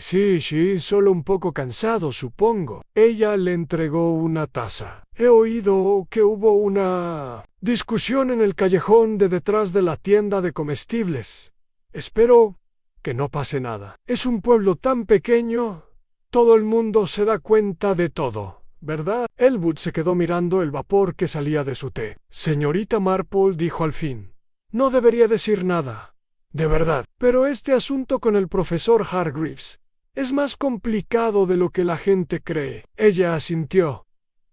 solo un poco cansado, supongo». Ella le entregó una taza. «He oído que hubo una discusión en el callejón de detrás de la tienda de comestibles. Espero que no pase nada. Es un pueblo tan pequeño, todo el mundo se da cuenta de todo, ¿verdad?». Elwood se quedó mirando el vapor que salía de su té. «Señorita Marple», dijo al fin, «no debería decir nada, de verdad, pero este asunto con el profesor Hargreaves es más complicado de lo que la gente cree». Ella asintió,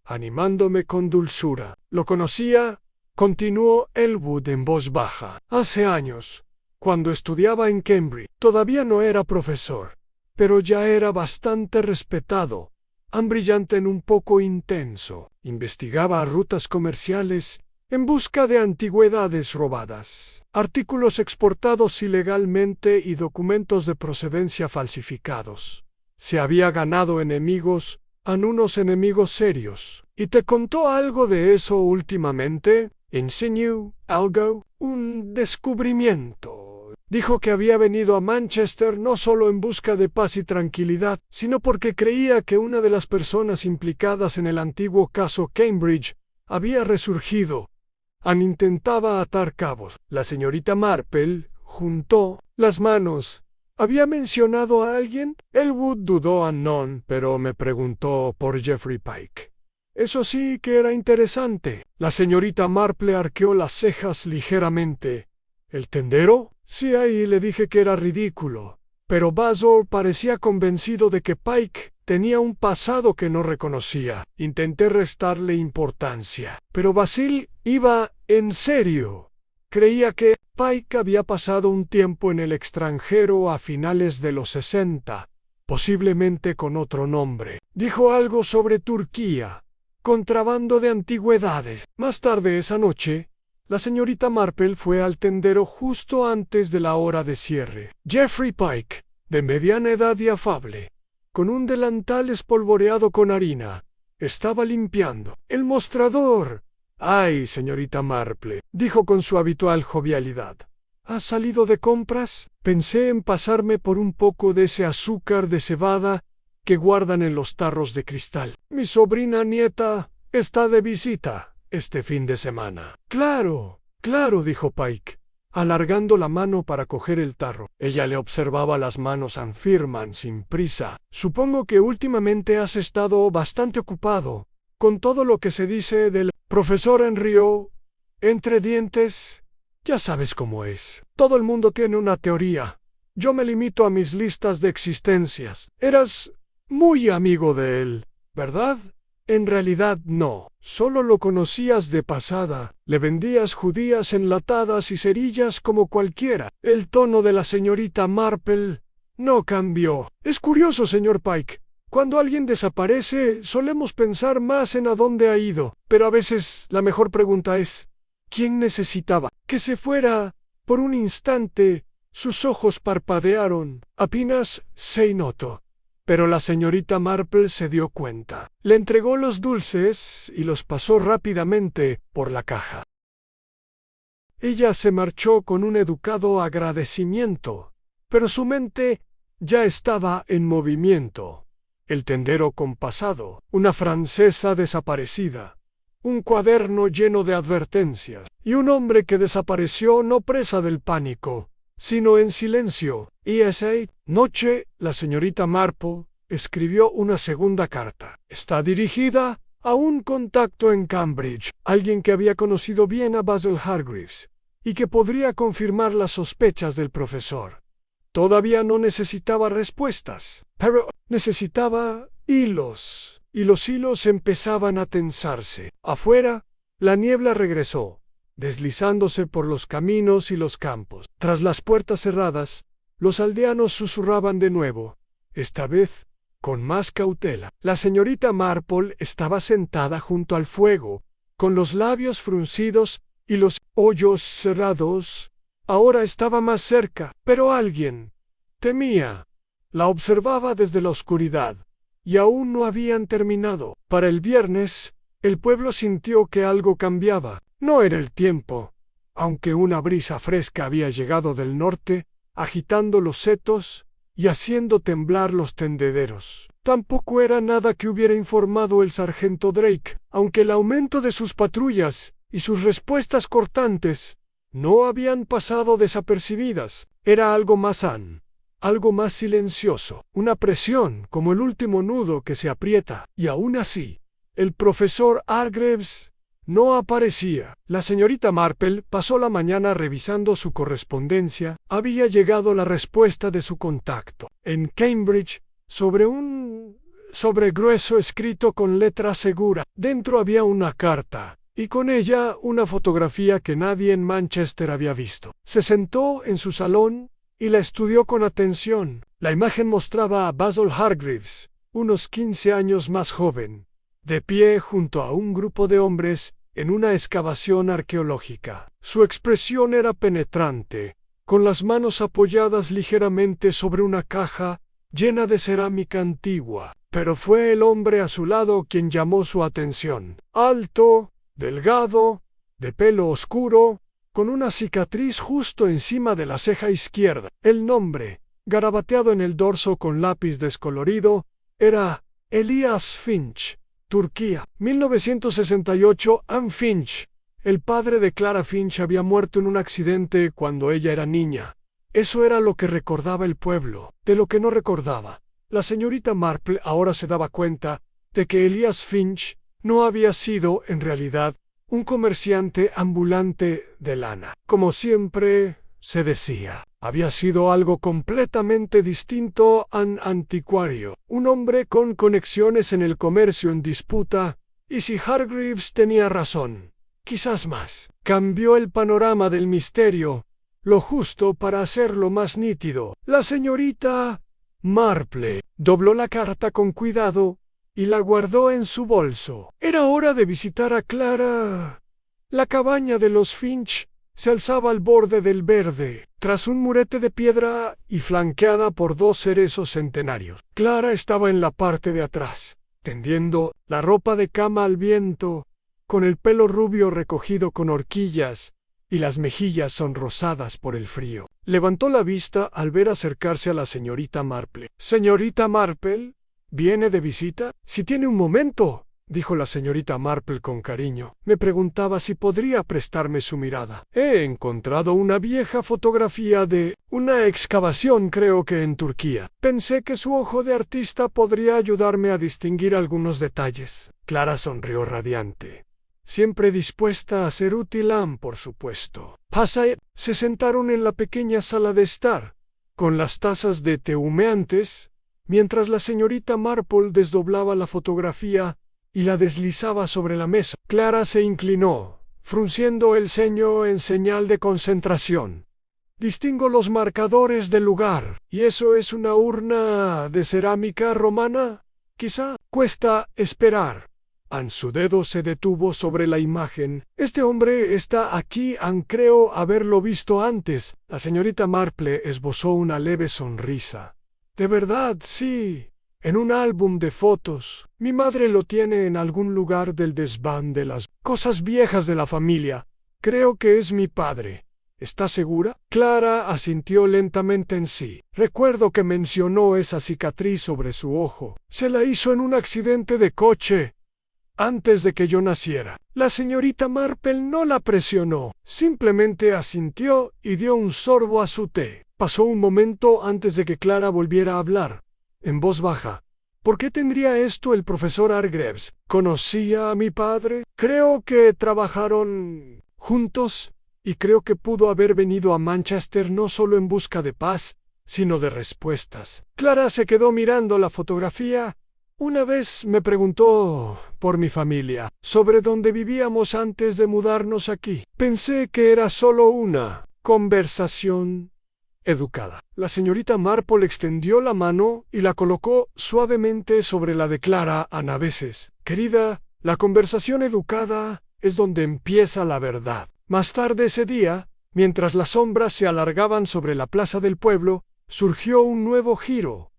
animándome con dulzura. «¿Lo conocía?», continuó Elwood en voz baja. «Hace años, cuando estudiaba en Cambridge. Todavía no era profesor, pero ya era bastante respetado, brillante en un poco intenso. Investigaba rutas comerciales en busca de antigüedades robadas, artículos exportados ilegalmente y documentos de procedencia falsificados. Se había ganado enemigos, unos enemigos serios. ¿Y te contó algo de eso últimamente? ¿Enseñó algo? Un descubrimiento. Dijo que había venido a Manchester no solo en busca de paz y tranquilidad, sino porque creía que una de las personas implicadas en el antiguo caso Cambridge había resurgido. Intentaba atar cabos». La señorita Marple juntó las manos. «¿Había mencionado a alguien?». Elwood dudó pero me preguntó por Geoffrey Pike. Eso sí que era interesante. La señorita Marple arqueó las cejas ligeramente. «¿El tendero?». «Sí, ahí le dije que era ridículo». Pero Basil parecía convencido de que Pike tenía un pasado que no reconocía. Intenté restarle importancia, pero Basil iba en serio. Creía que Pike había pasado un tiempo en el extranjero a finales de los 60, posiblemente con otro nombre. Dijo algo sobre Turquía, contrabando de antigüedades. Más tarde esa noche, la señorita Marple fue al tendero justo antes de la hora de cierre. Geoffrey Pike, de mediana edad y afable, con un delantal espolvoreado con harina, estaba limpiando el mostrador. «Ay, señorita Marple», dijo con su habitual jovialidad, ¿ha salido de compras? Pensé en pasarme por un poco de ese azúcar de cebada que guardan en los tarros de cristal. Mi sobrina nieta está de visita este fin de semana». «Claro, claro», dijo Pike, alargando la mano para coger el tarro. Ella le observaba las manos firman sin prisa. «Supongo que últimamente has estado bastante ocupado con todo lo que se dice del profesor Henriot entre dientes. Ya sabes cómo es. Todo el mundo tiene una teoría. Yo me limito a mis listas de existencias. Eras muy amigo de él, ¿verdad?». «En realidad no, solo lo conocías de pasada. Le vendías judías enlatadas y cerillas como cualquiera». El tono de la señorita Marple no cambió. «Es curioso, señor Pike. Cuando alguien desaparece, solemos pensar más en a dónde ha ido. Pero a veces la mejor pregunta es, ¿quién necesitaba que se fuera por un instante?» Sus ojos parpadearon. «Apenas se notó». Pero la señorita Marple se dio cuenta. Le entregó los dulces y los pasó rápidamente por la caja. Ella se marchó con un educado agradecimiento, pero su mente ya estaba en movimiento. el tendero compasado, una francesa desaparecida, un cuaderno lleno de advertencias, y un hombre que desapareció no presa del pánico, sino en silencio. Y esa noche, la señorita Marple escribió una segunda carta. Está dirigida a un contacto en Cambridge, alguien que había conocido bien a Basil Hargreaves, y que podría confirmar las sospechas del profesor. Todavía no necesitaba respuestas, pero necesitaba hilos, y los hilos empezaban a tensarse. Afuera, la niebla regresó, deslizándose por los caminos y los campos. Tras las puertas cerradas, los aldeanos susurraban de nuevo, esta vez con más cautela. La señorita Marple estaba sentada junto al fuego, con los labios fruncidos y los ojos cerrados. Ahora estaba más cerca, pero alguien temía. La observaba desde la oscuridad, y aún no habían terminado. Para el viernes, el pueblo sintió que algo cambiaba. No era el tiempo, aunque una brisa fresca había llegado del norte, agitando los setos y haciendo temblar los tendederos. Tampoco era nada que hubiera informado el sargento Drake, aunque el aumento de sus patrullas y sus respuestas cortantes no habían pasado desapercibidas. Era algo más algo más silencioso, una presión como el último nudo que se aprieta, y aún así, el profesor Hargreaves no aparecía. La señorita Marple pasó la mañana revisando su correspondencia. Había llegado la respuesta de su contacto en Cambridge sobre un sobre grueso escrito con letra segura. Dentro había una carta, y con ella una fotografía que nadie en Manchester había visto. Se sentó en su salón y la estudió con atención. La imagen mostraba a Basil Hargreaves, unos 15 años más joven, de pie junto a un grupo de hombres en una excavación arqueológica. Su expresión era penetrante, con las manos apoyadas ligeramente sobre una caja llena de cerámica antigua. Pero fue el hombre a su lado quien llamó su atención. Alto, delgado, de pelo oscuro, con una cicatriz justo encima de la ceja izquierda. El nombre, garabateado en el dorso con lápiz descolorido, era Elias Finch. Turquía, 1968. Anne Finch, el padre de Clara Finch, había muerto en un accidente cuando ella era niña. Eso era lo que recordaba el pueblo. De lo que no recordaba, la señorita Marple ahora se daba cuenta de que Elias Finch no había sido, en realidad, un comerciante ambulante de lana. Como siempre se decía, había sido algo completamente distinto, un anticuario, un hombre con conexiones en el comercio en disputa, y si Hargreaves tenía razón, quizás más. Cambió el panorama del misterio, lo justo para hacerlo más nítido. La señorita Marple dobló la carta con cuidado y la guardó en su bolso. Era hora de visitar a Clara. La cabaña de los Finch se alzaba al borde del verde, tras un murete de piedra y flanqueada por 2 cerezos centenarios. Clara estaba en la parte de atrás, tendiendo la ropa de cama al viento, con el pelo rubio recogido con horquillas y las mejillas sonrosadas por el frío. Levantó la vista al ver acercarse a la señorita Marple. «¿Señorita Marple? ¿Viene de visita?» «Si tiene un momento», dijo la señorita Marple con cariño. «Me preguntaba si podría prestarme su mirada. He encontrado una vieja fotografía de una excavación, creo que en Turquía. Pensé que su ojo de artista podría ayudarme a distinguir algunos detalles». Clara sonrió radiante, siempre dispuesta a ser útil, por supuesto. Pasa. Se sentaron en la pequeña sala de estar, con las tazas de té humeantes, mientras la señorita Marple desdoblaba la fotografía y la deslizaba sobre la mesa. Clara se inclinó, frunciendo el ceño en señal de concentración. «Distingo los marcadores del lugar. ¿Y eso es una urna de cerámica romana? Quizá. Cuesta esperar». Su dedo se detuvo sobre la imagen. «Este hombre está aquí. Creo haberlo visto antes». La señorita Marple esbozó una leve sonrisa. «¿De verdad?» «Sí. En un álbum de fotos. Mi madre lo tiene en algún lugar del desván de las cosas viejas de la familia. Creo que es mi padre. ¿Estás segura? Clara asintió lentamente en sí. Recuerdo que mencionó esa cicatriz sobre su ojo. Se la hizo en un accidente de coche antes de que yo naciera. La señorita Marple no la presionó. Simplemente asintió y dio un sorbo a su té. Pasó un momento antes de que Clara volviera a hablar, en voz baja. ¿Por qué tendría esto el profesor Hargreaves? ¿Conocía a mi padre? Creo que trabajaron juntos y creo que pudo haber venido a Manchester no solo en busca de paz, sino de respuestas. Clara se quedó mirando la fotografía. Una vez me preguntó por mi familia, sobre dónde vivíamos antes de mudarnos aquí. Pensé que era solo una conversación educada. La señorita Marple extendió la mano y la colocó suavemente sobre la de Clara a naveses. Querida, la conversación educada es donde empieza la verdad. Más tarde ese día, mientras las sombras se alargaban sobre la plaza del pueblo, surgió un nuevo giro,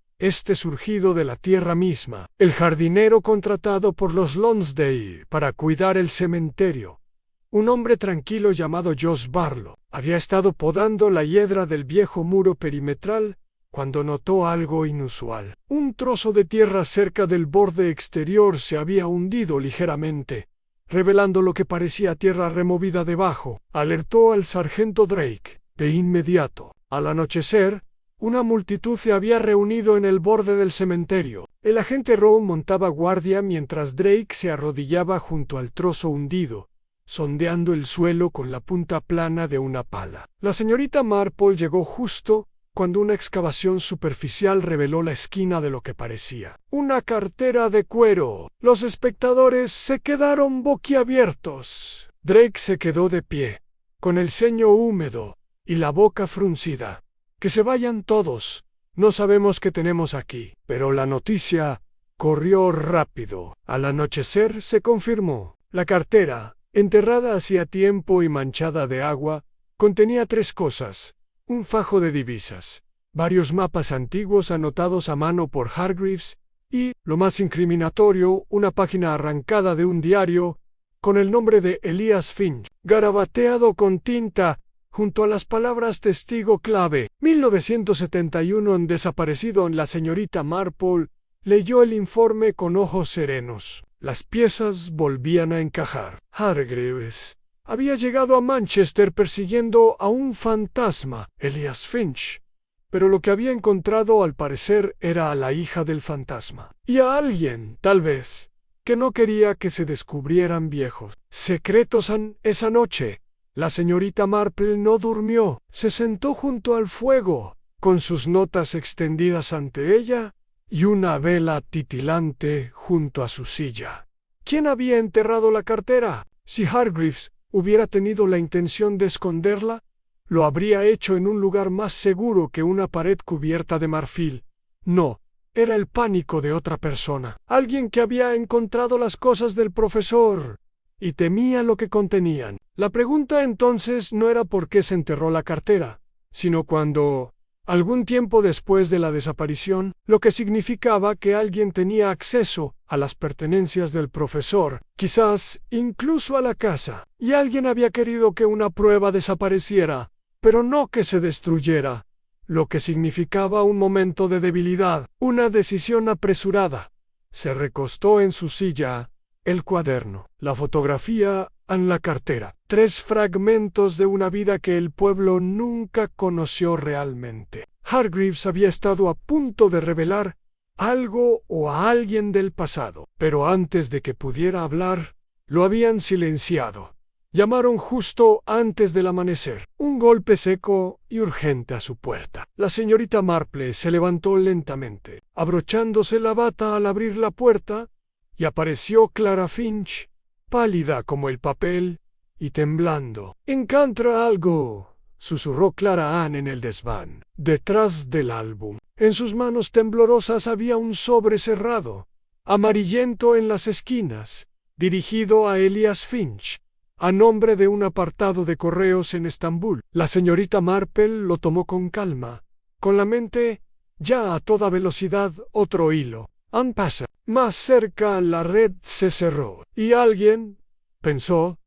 surgido de la tierra misma. El jardinero contratado por los Lonsdale para cuidar el cementerio, un hombre tranquilo llamado Josh Barlow, había estado podando la hiedra del viejo muro perimetral cuando notó algo inusual. Un trozo de tierra cerca del borde exterior se había hundido ligeramente, revelando lo que parecía tierra removida debajo. Alertó al sargento Drake. De inmediato, al anochecer, una multitud se había reunido en el borde del cementerio. El agente Rowe montaba guardia mientras Drake se arrodillaba junto al trozo hundido, sondeando el suelo con la punta plana de una pala. La señorita Marple llegó justo cuando una excavación superficial reveló la esquina de lo que parecía una cartera de cuero. Los espectadores se quedaron boquiabiertos. Drake se quedó de pie, con el ceño húmedo y la boca fruncida. Que se vayan todos. No sabemos qué tenemos aquí. Pero la noticia corrió rápido. Al anochecer se confirmó. La cartera, enterrada hacía tiempo y manchada de agua, contenía 3 cosas: un fajo de divisas, varios mapas antiguos anotados a mano por Hargreaves y, lo más incriminatorio, una página arrancada de un diario con el nombre de Elias Finch, garabateado con tinta junto a las palabras testigo clave. 1971. En desaparecido. La señorita Marple leyó el informe con ojos serenos. Las piezas volvían a encajar. Hargreaves había llegado a Manchester persiguiendo a un fantasma, Elias Finch, pero lo que había encontrado al parecer era a la hija del fantasma. Y a alguien, tal vez, que no quería que se descubrieran viejos secretos. Esa noche, la señorita Marple no durmió. Se sentó junto al fuego, con sus notas extendidas ante ella y una vela titilante junto a su silla. ¿Quién había enterrado la cartera? Si Hargreaves hubiera tenido la intención de esconderla, lo habría hecho en un lugar más seguro que una pared cubierta de marfil. No, era el pánico de otra persona. Alguien que había encontrado las cosas del profesor y temía lo que contenían. La pregunta entonces no era por qué se enterró la cartera, sino cuando, algún tiempo después de la desaparición, lo que significaba que alguien tenía acceso a las pertenencias del profesor, quizás incluso a la casa, y alguien había querido que una prueba desapareciera, pero no que se destruyera, lo que significaba un momento de debilidad, una decisión apresurada. Se recostó en su silla, el cuaderno, la fotografía en la cartera, 3 fragmentos de una vida que el pueblo nunca conoció realmente. Hargreaves había estado a punto de revelar algo o a alguien del pasado, pero antes de que pudiera hablar, lo habían silenciado. Llamaron justo antes del amanecer. Un golpe seco y urgente a su puerta. La señorita Marple se levantó lentamente, abrochándose la bata al abrir la puerta, y apareció Clara Finch, pálida como el papel y temblando. «Encuentra algo», susurró Clara Ann en el desván, detrás del álbum. En sus manos temblorosas había un sobre cerrado, amarillento en las esquinas, dirigido a Elias Finch, a nombre de un apartado de correos en Estambul. La señorita Marple lo tomó con calma, con la mente ya a toda velocidad. Otro hilo. Pasa. Más cerca la red se cerró, y alguien, pensó,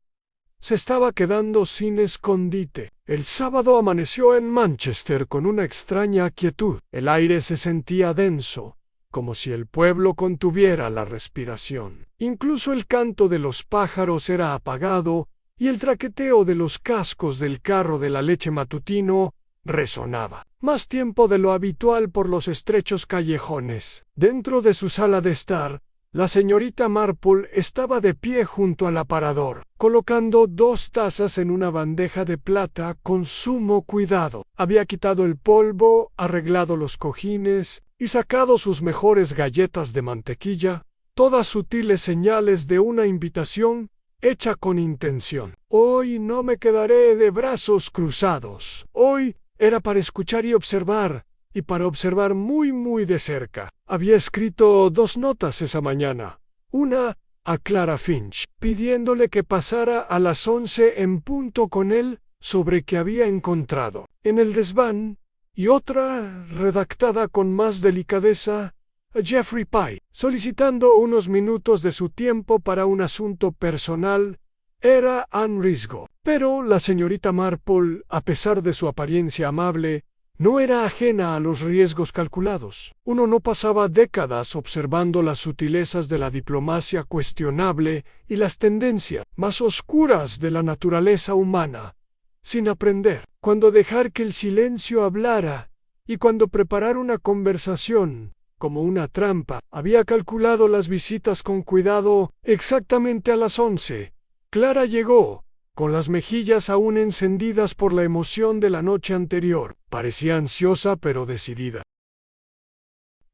se estaba quedando sin escondite. El sábado amaneció en Manchester con una extraña quietud. El aire se sentía denso, como si el pueblo contuviera la respiración. Incluso el canto de los pájaros era apagado y el traqueteo de los cascos del carro de la leche matutino resonaba más tiempo de lo habitual por los estrechos callejones. Dentro de su sala de estar, la señorita Marple estaba de pie junto al aparador, colocando 2 tazas en una bandeja de plata con sumo cuidado. Había quitado el polvo, arreglado los cojines y sacado sus mejores galletas de mantequilla, todas sutiles señales de una invitación hecha con intención. Hoy no me quedaré de brazos cruzados. Hoy era para escuchar y observar, y para observar muy de cerca. Había escrito 2 notas esa mañana. Una a Clara Finch, pidiéndole que pasara a las 11 en punto con él sobre qué había encontrado en el desván, y otra, redactada con más delicadeza, a Geoffrey Pye, solicitando unos minutos de su tiempo para un asunto personal. Era Anne Risgo. Pero la señorita Marple, a pesar de su apariencia amable, no era ajena a los riesgos calculados. Uno no pasaba décadas observando las sutilezas de la diplomacia cuestionable y las tendencias más oscuras de la naturaleza humana, sin aprender cuándo dejar que el silencio hablara y cuándo preparar una conversación como una trampa. Había calculado las visitas con cuidado. Exactamente a las 11, Clara llegó, con las mejillas aún encendidas por la emoción de la noche anterior. Parecía ansiosa pero decidida.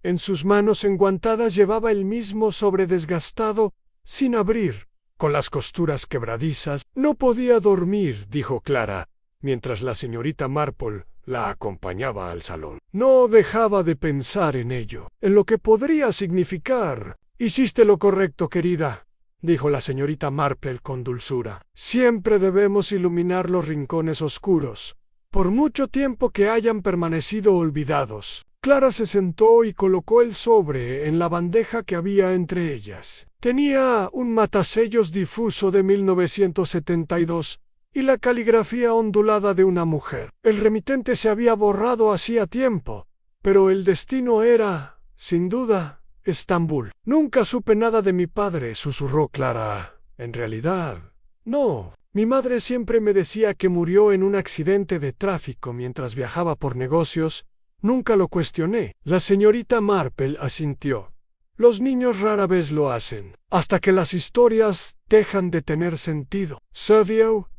En sus manos enguantadas llevaba el mismo sobre desgastado, sin abrir, con las costuras quebradizas. No podía dormir, dijo Clara, mientras la señorita Marple la acompañaba al salón. No dejaba de pensar en ello, en lo que podría significar. Hiciste lo correcto, querida, dijo la señorita Marple con dulzura. Siempre debemos iluminar los rincones oscuros, por mucho tiempo que hayan permanecido olvidados. Clara se sentó y colocó el sobre en la bandeja que había entre ellas. Tenía un matasellos difuso de 1972 y la caligrafía ondulada de una mujer. El remitente se había borrado hacía tiempo, pero el destino era, sin duda, Estambul. Nunca supe nada de mi padre, susurró Clara. En realidad, no. Mi madre siempre me decía que murió en un accidente de tráfico mientras viajaba por negocios. Nunca lo cuestioné. La señorita Marple asintió. Los niños rara vez lo hacen, hasta que las historias dejan de tener sentido. Sergio,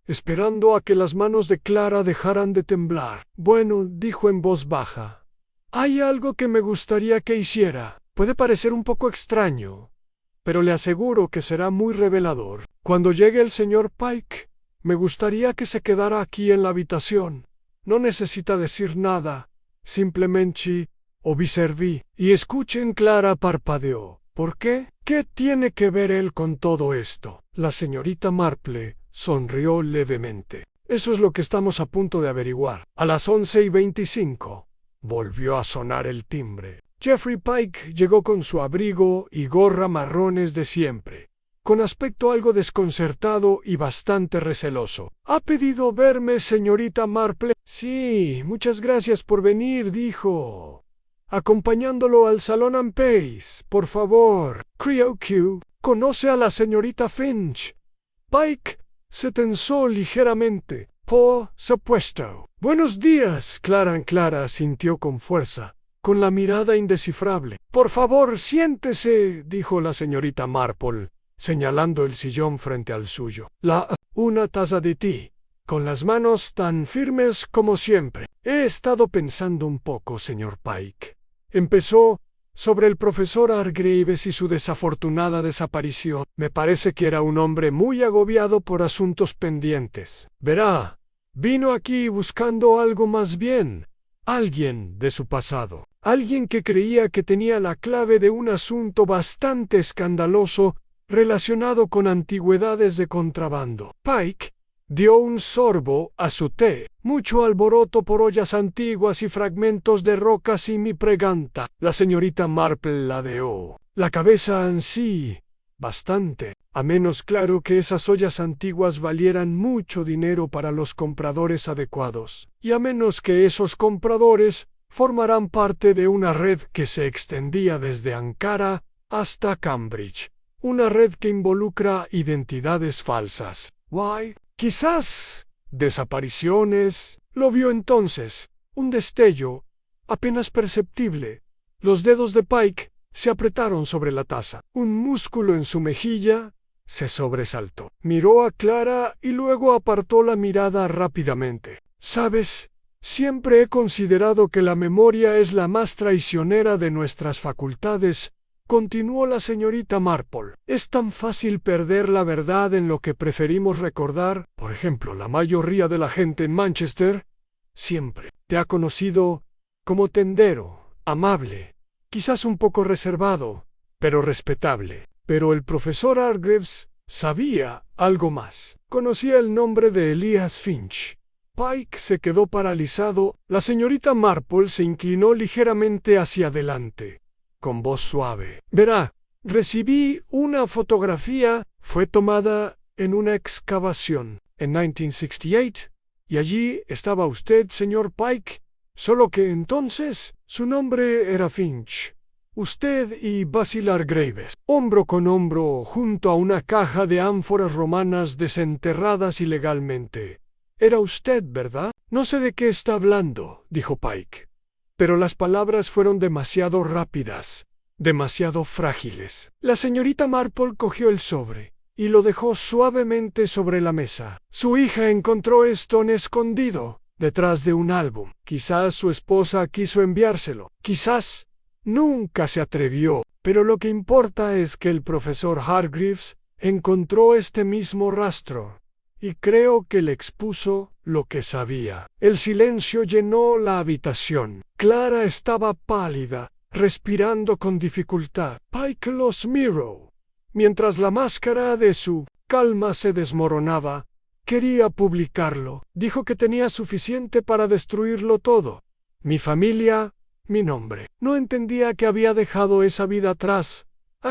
esperando a que las manos de Clara dejaran de temblar. Bueno, dijo en voz baja. Hay algo que me gustaría que hiciera. Puede parecer un poco extraño, pero le aseguro que será muy revelador. Cuando llegue el señor Pike, me gustaría que se quedara aquí en la habitación. No necesita decir nada. Simplemente observé. Y escuchen, Clara parpadeó. ¿Por qué? ¿Qué tiene que ver él con todo esto? La señorita Marple sonrió levemente. Eso es lo que estamos a punto de averiguar. A las 11:25 volvió a sonar el timbre. Geoffrey Pike llegó con su abrigo y gorra marrones de siempre, con aspecto algo desconcertado y bastante receloso. ¿Ha pedido verme, señorita Marple? Sí, muchas gracias por venir, dijo, acompañándolo al salón Ampéis, por favor. Creo que conoce a la señorita Finch. Pike se tensó ligeramente. Por supuesto. Buenos días, Clara. Clara asintió con fuerza, con la mirada indescifrable. Por favor, siéntese, dijo la señorita Marple, señalando el sillón frente al suyo. Una taza de té, con las manos tan firmes como siempre. He estado pensando un poco, señor Pike. Empezó sobre el profesor Hargreaves y su desafortunada desaparición. Me parece que era un hombre muy agobiado por asuntos pendientes. Verá, vino aquí buscando algo más bien. Alguien de su pasado. Alguien que creía que tenía la clave de un asunto bastante escandaloso relacionado con antigüedades de contrabando. Pike dio un sorbo a su té. Mucho alboroto por ollas antiguas y fragmentos de rocas y mi preganta. La señorita Marple ladeó la cabeza ansí, Bastante. A menos claro que esas ollas antiguas valieran mucho dinero para los compradores adecuados. Y a menos que esos compradores formarán parte de una red que se extendía desde Ankara hasta Cambridge. Una red que involucra identidades falsas. Why? Quizás desapariciones. Lo vio entonces. Un destello, apenas perceptible. Los dedos de Pike se apretaron sobre la taza. Un músculo en su mejilla se sobresaltó. Miró a Clara y luego apartó la mirada rápidamente. ¿Sabes? Siempre he considerado que la memoria es la más traicionera de nuestras facultades, continuó la señorita Marple. Es tan fácil perder la verdad en lo que preferimos recordar. Por ejemplo, la mayoría de la gente en Manchester siempre te ha conocido como tendero, amable, quizás un poco reservado, pero respetable. Pero el profesor Hargreaves sabía algo más. Conocía el nombre de Elias Finch. Pike se quedó paralizado. La señorita Marple se inclinó ligeramente hacia adelante, con voz suave. Verá, recibí una fotografía. Fue tomada en una excavación en 1968, y allí estaba usted, señor Pike, solo que entonces su nombre era Finch. Usted y Basil Hargreaves, hombro con hombro, junto a una caja de ánforas romanas desenterradas ilegalmente. Era usted, ¿verdad? No sé de qué está hablando, dijo Pike. Pero las palabras fueron demasiado rápidas, demasiado frágiles. La señorita Marple cogió el sobre y lo dejó suavemente sobre la mesa. Su hija encontró esto escondido detrás de un álbum. Quizás su esposa quiso enviárselo. Quizás nunca se atrevió. Pero lo que importa es que el profesor Hargreaves encontró este mismo rastro. Y creo que le expuso lo que sabía. El silencio llenó la habitación. Clara estaba pálida, respirando con dificultad. Pike los miró. Mientras la máscara de su calma se desmoronaba, quería publicarlo. Dijo que tenía suficiente para destruirlo todo. Mi familia, mi nombre. No entendía que había dejado esa vida atrás.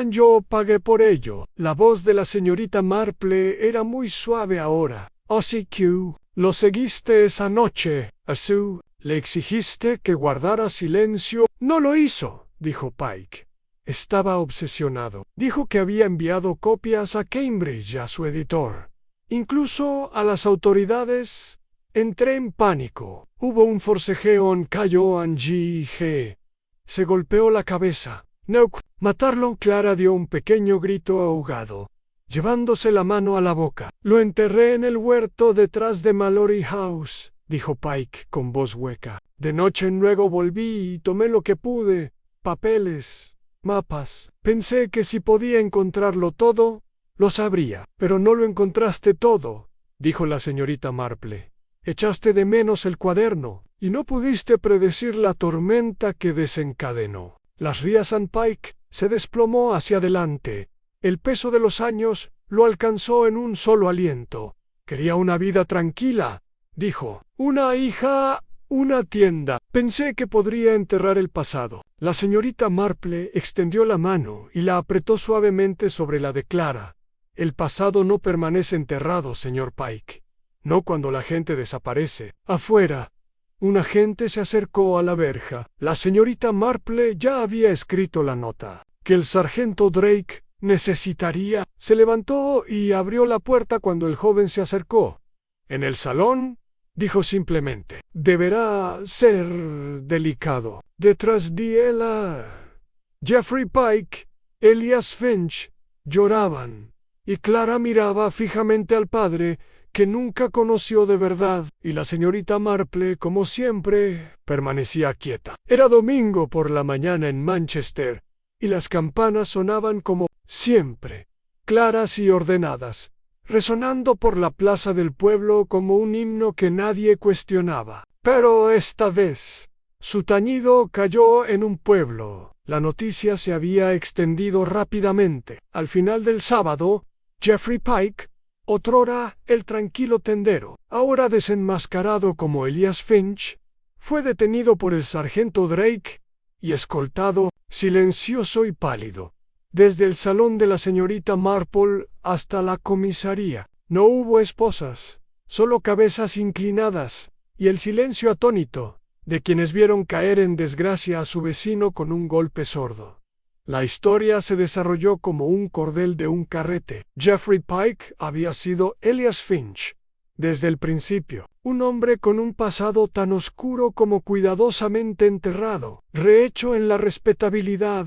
Yo pagué por ello. La voz de la señorita Marple era muy suave ahora. Así que lo seguiste esa noche. Así le exigiste que guardara silencio. No lo hizo, dijo Pike. Estaba obsesionado. Dijo que había enviado copias a Cambridge a su editor, incluso a las autoridades. Entré en pánico. Hubo un forcejeo en Cayo G. Se golpeó la cabeza. No, matarlo. Clara dio un pequeño grito ahogado, llevándose la mano a la boca. Lo enterré en el huerto detrás de Mallory House, dijo Pike con voz hueca. De noche luego volví y tomé lo que pude. Papeles, mapas. Pensé que si podía encontrarlo todo, lo sabría. Pero no lo encontraste todo, dijo la señorita Marple. Echaste de menos el cuaderno, y no pudiste predecir la tormenta que desencadenó. Las rías St. Pike se desplomó hacia adelante. El peso de los años lo alcanzó en un solo aliento. Quería una vida tranquila, dijo. Una hija, una tienda. Pensé que podría enterrar el pasado. La señorita Marple extendió la mano y la apretó suavemente sobre la de Clara. El pasado no permanece enterrado, señor Pike. No cuando la gente desaparece. Afuera. Un agente se acercó a la verja. La señorita Marple ya había escrito la nota que el sargento Drake necesitaría. Se levantó y abrió la puerta cuando el joven se acercó. En el salón, dijo simplemente. Deberá ser delicado. Detrás de él, Geoffrey Pike, Elias Finch, lloraban, y Clara miraba fijamente al padre, que nunca conoció de verdad, y la señorita Marple, como siempre, permanecía quieta. Era domingo por la mañana en Manchester, y las campanas sonaban como siempre, claras y ordenadas, resonando por la plaza del pueblo como un himno que nadie cuestionaba. Pero esta vez, su tañido cayó en un pueblo. La noticia se había extendido rápidamente. Al final del sábado, Geoffrey Pike, otrora el tranquilo tendero, ahora desenmascarado como Elias Finch, fue detenido por el sargento Drake y escoltado, silencioso y pálido, desde el salón de la señorita Marple hasta la comisaría. No hubo esposas, solo cabezas inclinadas, y el silencio atónito de quienes vieron caer en desgracia a su vecino con un golpe sordo. La historia se desarrolló como un cordel de un carrete. Geoffrey Pike había sido Elias Finch desde el principio, un hombre con un pasado tan oscuro como cuidadosamente enterrado, rehecho en la respetabilidad.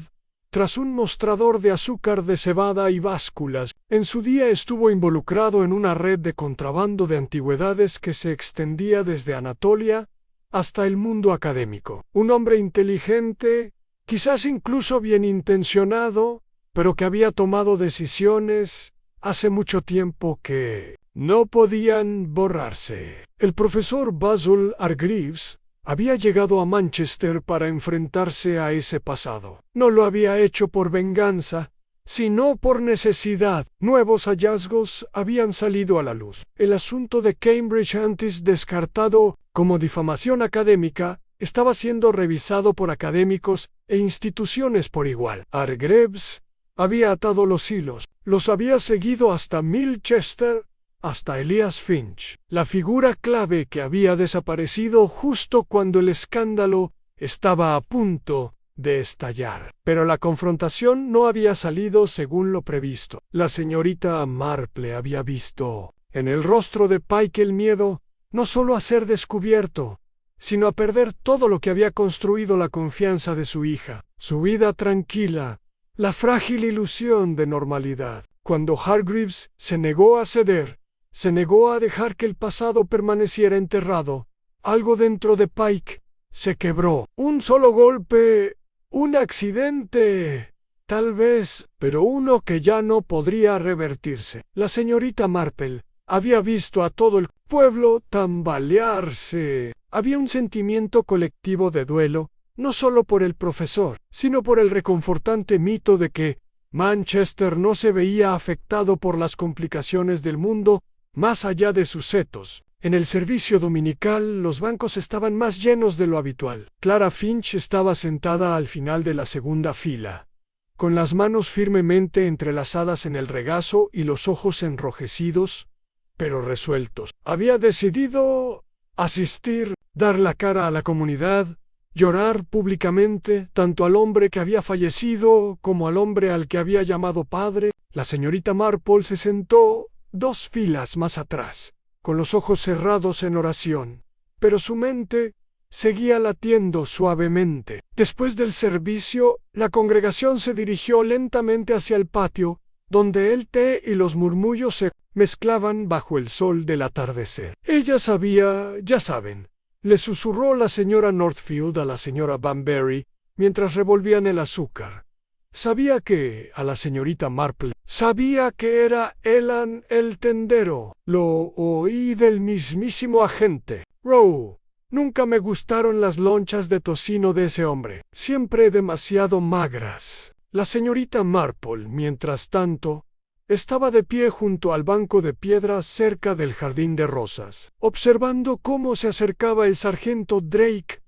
Tras un mostrador de azúcar de cebada y básculas, en su día estuvo involucrado en una red de contrabando de antigüedades que se extendía desde Anatolia hasta el mundo académico. Un hombre inteligente, quizás incluso bien intencionado, pero que había tomado decisiones hace mucho tiempo que no podían borrarse. El profesor Basil Hargreaves había llegado a Manchester para enfrentarse a ese pasado. No lo había hecho por venganza, sino por necesidad. Nuevos hallazgos habían salido a la luz. El asunto de Cambridge, antes descartado como difamación académica, estaba siendo revisado por académicos e instituciones por igual. Hargreaves había atado los hilos, los había seguido hasta Milchester, hasta Elias Finch, la figura clave que había desaparecido justo cuando el escándalo estaba a punto de estallar. Pero la confrontación no había salido según lo previsto. La señorita Marple había visto en el rostro de Pike el miedo no solo a ser descubierto, sino a perder todo lo que había construido la confianza de su hija, su vida tranquila, la frágil ilusión de normalidad. Cuando Hargreaves se negó a ceder, se negó a dejar que el pasado permaneciera enterrado, algo dentro de Pike se quebró. Un solo golpe, un accidente, tal vez, pero uno que ya no podría revertirse. La señorita Marple había visto a todo el pueblo tambalearse. Había un sentimiento colectivo de duelo, no solo por el profesor, sino por el reconfortante mito de que Manchester no se veía afectado por las complicaciones del mundo más allá de sus setos. En el servicio dominical los bancos estaban más llenos de lo habitual. Clara Finch estaba sentada al final de la segunda fila, con las manos firmemente entrelazadas en el regazo y los ojos enrojecidos, pero resueltos. Había decidido asistir, dar la cara a la comunidad, llorar públicamente, tanto al hombre que había fallecido como al hombre al que había llamado padre. La señorita Marple se sentó 2 filas más atrás, con los ojos cerrados en oración, pero su mente seguía latiendo suavemente. Después del servicio, la congregación se dirigió lentamente hacia el patio, donde el té y los murmullos se mezclaban bajo el sol del atardecer. Ella sabía, ya saben, le susurró la señora Northfield a la señora Banbury mientras revolvían el azúcar. Sabía que, a la señorita Marple, sabía que era Elan el tendero. Lo oí del mismísimo agente. Rowe, nunca me gustaron las lonchas de tocino de ese hombre. Siempre demasiado magras. La señorita Marple, mientras tanto, estaba de pie junto al banco de piedra cerca del jardín de rosas, observando cómo se acercaba el sargento Drake.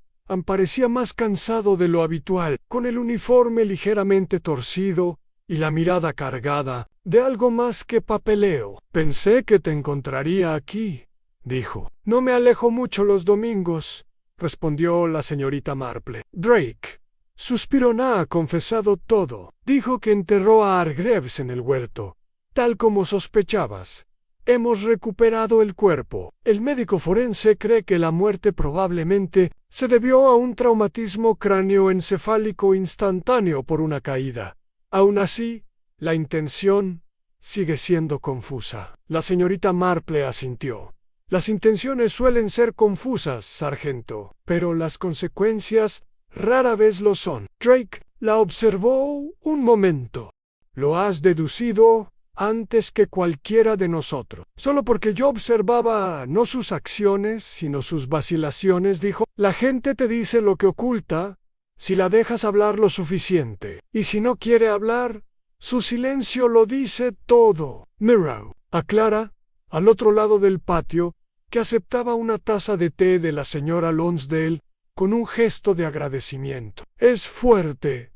Parecía más cansado de lo habitual, con el uniforme ligeramente torcido y la mirada cargada de algo más que papeleo. Pensé que te encontraría aquí, dijo. No me alejo mucho los domingos, respondió la señorita Marple. Drake suspiró. Ha confesado todo. Dijo que enterró a Hargreaves en el huerto, tal como sospechabas. Hemos recuperado el cuerpo. El médico forense cree que la muerte probablemente se debió a un traumatismo cráneoencefálico instantáneo por una caída. Aún así, la intención sigue siendo confusa. La señorita Marple asintió. Las intenciones suelen ser confusas, sargento, pero las consecuencias rara vez lo son. Drake la observó un momento. ¿Lo has deducido antes que cualquiera de nosotros? Solo porque yo observaba no sus acciones, sino sus vacilaciones, dijo. La gente te dice lo que oculta si la dejas hablar lo suficiente. Y si no quiere hablar, su silencio lo dice todo. Mirror, aclara, al otro lado del patio, que aceptaba una taza de té de la señora Lonsdale con un gesto de agradecimiento. Es fuerte,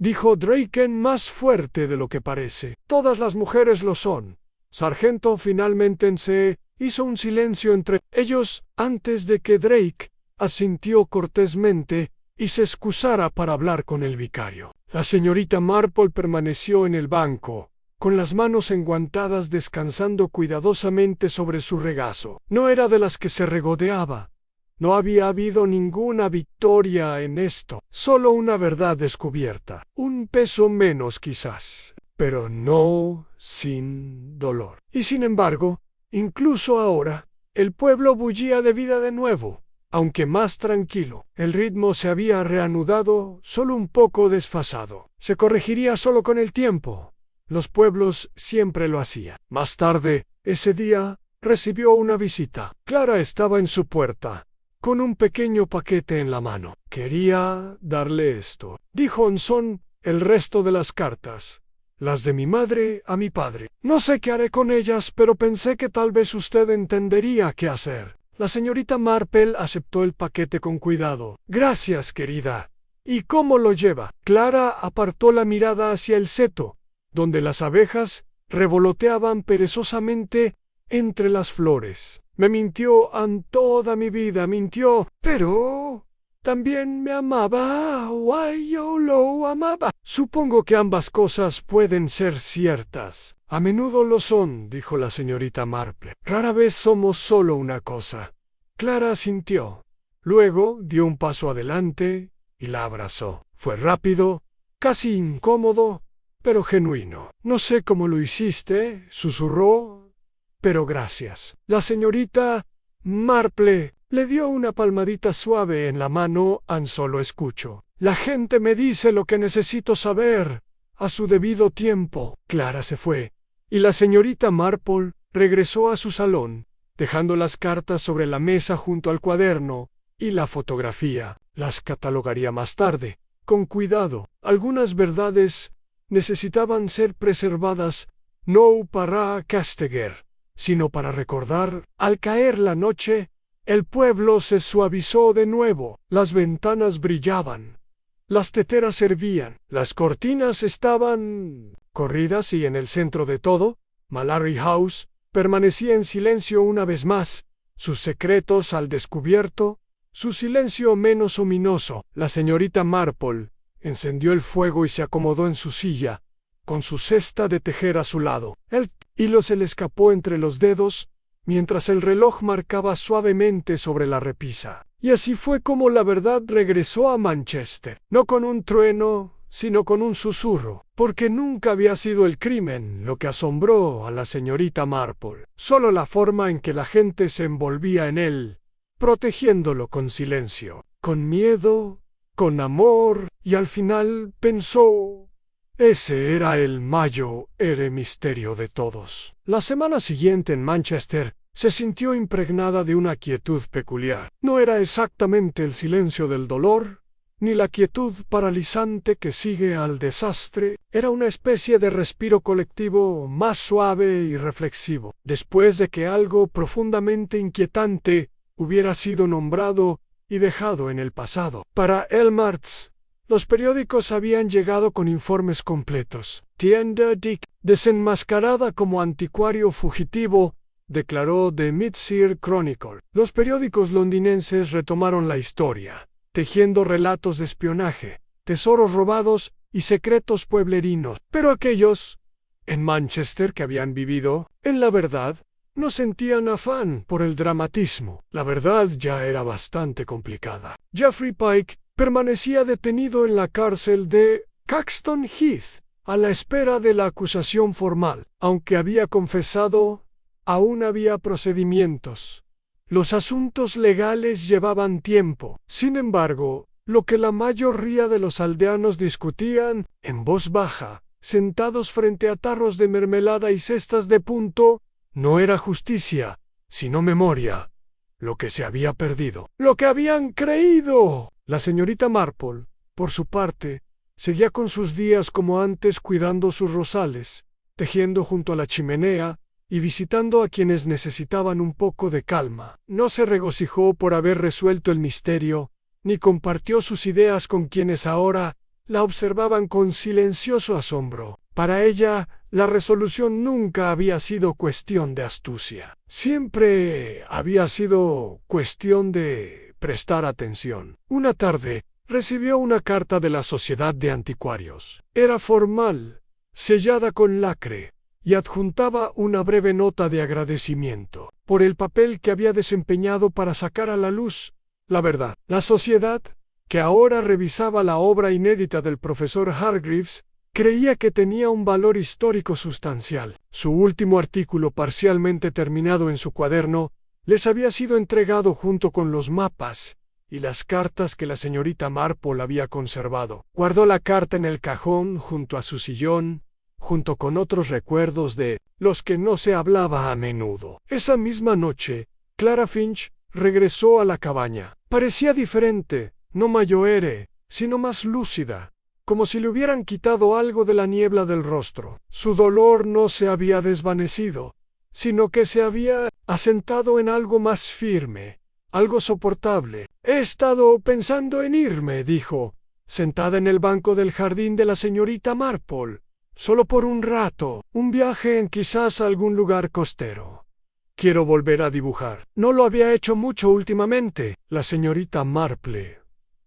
dijo Draken más fuerte de lo que parece. Todas las mujeres lo son. Sargento finalmente se hizo un silencio entre ellos antes de que Drake asintió cortésmente y se excusara para hablar con el vicario. La señorita Marple permaneció en el banco, con las manos enguantadas descansando cuidadosamente sobre su regazo. No era de las que se regodeaba. No había habido ninguna victoria en esto, solo una verdad descubierta. Un peso menos quizás, pero no sin dolor. Y sin embargo, incluso ahora, el pueblo bullía de vida de nuevo, aunque más tranquilo. El ritmo se había reanudado, solo un poco desfasado. Se corregiría solo con el tiempo. Los pueblos siempre lo hacían. Más tarde, ese día, recibió una visita. Clara estaba en su puerta, con un pequeño paquete en la mano. Quería darle esto, dijo en son el resto de las cartas. Las de mi madre a mi padre. No sé qué haré con ellas, pero pensé que tal vez usted entendería qué hacer. La señorita Marple aceptó el paquete con cuidado. Gracias, querida. ¿Y cómo lo lleva? Clara apartó la mirada hacia el seto, donde las abejas revoloteaban perezosamente entre las flores. Me mintió en toda mi vida, mintió, pero también me amaba. Ay, yo lo amaba. Supongo que ambas cosas pueden ser ciertas. A menudo lo son, dijo la señorita Marple. Rara vez somos solo una cosa. Clara asintió. Luego dio un paso adelante y la abrazó. Fue rápido, casi incómodo, pero genuino. No sé cómo lo hiciste, susurró, pero gracias. La señorita Marple le dio una palmadita suave en la mano en solo escucho. La gente me dice lo que necesito saber a su debido tiempo. Clara se fue, y la señorita Marple regresó a su salón, dejando las cartas sobre la mesa junto al cuaderno y la fotografía. Las catalogaría más tarde, con cuidado. Algunas verdades necesitaban ser preservadas, no para castigar, sino para recordar. Al caer la noche, el pueblo se suavizó de nuevo. Las ventanas brillaban. Las teteras servían. Las cortinas estaban corridas y en el centro de todo, Mallory House permanecía en silencio una vez más, sus secretos al descubierto, su silencio menos ominoso. La señorita Marple encendió el fuego y se acomodó en su silla, con su cesta de tejer a su lado. El hilo se le escapó entre los dedos, mientras el reloj marcaba suavemente sobre la repisa. Y así fue como la verdad regresó a Manchester, no con un trueno, sino con un susurro, porque nunca había sido el crimen lo que asombró a la señorita Marple, solo la forma en que la gente se envolvía en él, protegiéndolo con silencio, con miedo, con amor, y al final pensó: ese era el mayor misterio de todos. La semana siguiente en Manchester se sintió impregnada de una quietud peculiar. No era exactamente el silencio del dolor, ni la quietud paralizante que sigue al desastre. Era una especie de respiro colectivo más suave y reflexivo. Después de que algo profundamente inquietante hubiera sido nombrado y dejado en el pasado. Para Elmarts, los periódicos habían llegado con informes completos. Tienda Dick, desenmascarada como anticuario fugitivo, declaró The Midshire Chronicle. Los periódicos londinenses retomaron la historia, tejiendo relatos de espionaje, tesoros robados y secretos pueblerinos. Pero aquellos en Manchester que habían vivido, en la verdad, no sentían afán por el dramatismo. La verdad ya era bastante complicada. Geoffrey Pike permanecía detenido en la cárcel de Caxton Heath, a la espera de la acusación formal. Aunque había confesado, aún había procedimientos. Los asuntos legales llevaban tiempo. Sin embargo, lo que la mayoría de los aldeanos discutían, en voz baja, sentados frente a tarros de mermelada y cestas de punto, no era justicia, sino memoria, lo que se había perdido, lo que habían creído. La señorita Marple, por su parte, seguía con sus días como antes, cuidando sus rosales, tejiendo junto a la chimenea y visitando a quienes necesitaban un poco de calma. No se regocijó por haber resuelto el misterio, ni compartió sus ideas con quienes ahora la observaban con silencioso asombro. Para ella, la resolución nunca había sido cuestión de astucia. Siempre había sido cuestión de prestar atención. Una tarde, recibió una carta de la Sociedad de Anticuarios. Era formal, sellada con lacre, y adjuntaba una breve nota de agradecimiento por el papel que había desempeñado para sacar a la luz la verdad. La sociedad, que ahora revisaba la obra inédita del profesor Hargreaves, creía que tenía un valor histórico sustancial. Su último artículo, parcialmente terminado en su cuaderno, les había sido entregado junto con los mapas y las cartas que la señorita Marple había conservado. Guardó la carta en el cajón junto a su sillón, junto con otros recuerdos de los que no se hablaba a menudo. Esa misma noche, Clara Finch regresó a la cabaña. Parecía diferente, no mayoere, sino más lúcida, como si le hubieran quitado algo de la niebla del rostro. Su dolor no se había desvanecido, sino que se había asentado en algo más firme, algo soportable. «He estado pensando en irme», dijo, sentada en el banco del jardín de la señorita Marple. «Solo por un rato, un viaje en quizás algún lugar costero. Quiero volver a dibujar. No lo había hecho mucho últimamente». La señorita Marple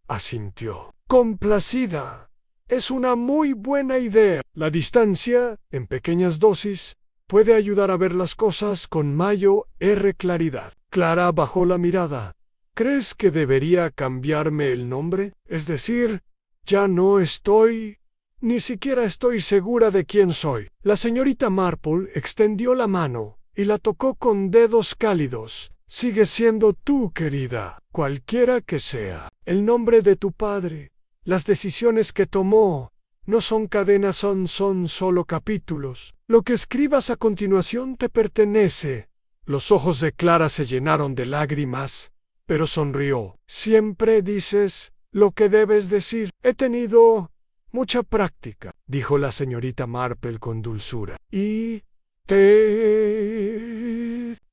asintió, complacida. «Es una muy buena idea. La distancia, en pequeñas dosis, puede ayudar a ver las cosas con mayor claridad». Clara bajó la mirada. «¿Crees que debería cambiarme el nombre? Es decir, ya no estoy... ni siquiera estoy segura de quién soy». La señorita Marple extendió la mano y la tocó con dedos cálidos. «Sigue siendo tú, querida, cualquiera que sea. El nombre de tu padre, las decisiones que tomó, no son cadenas, son solo capítulos. Lo que escribas a continuación te pertenece». Los ojos de Clara se llenaron de lágrimas, pero sonrió. «Siempre dices lo que debes decir. He tenido mucha práctica», dijo la señorita Marple con dulzura. «Y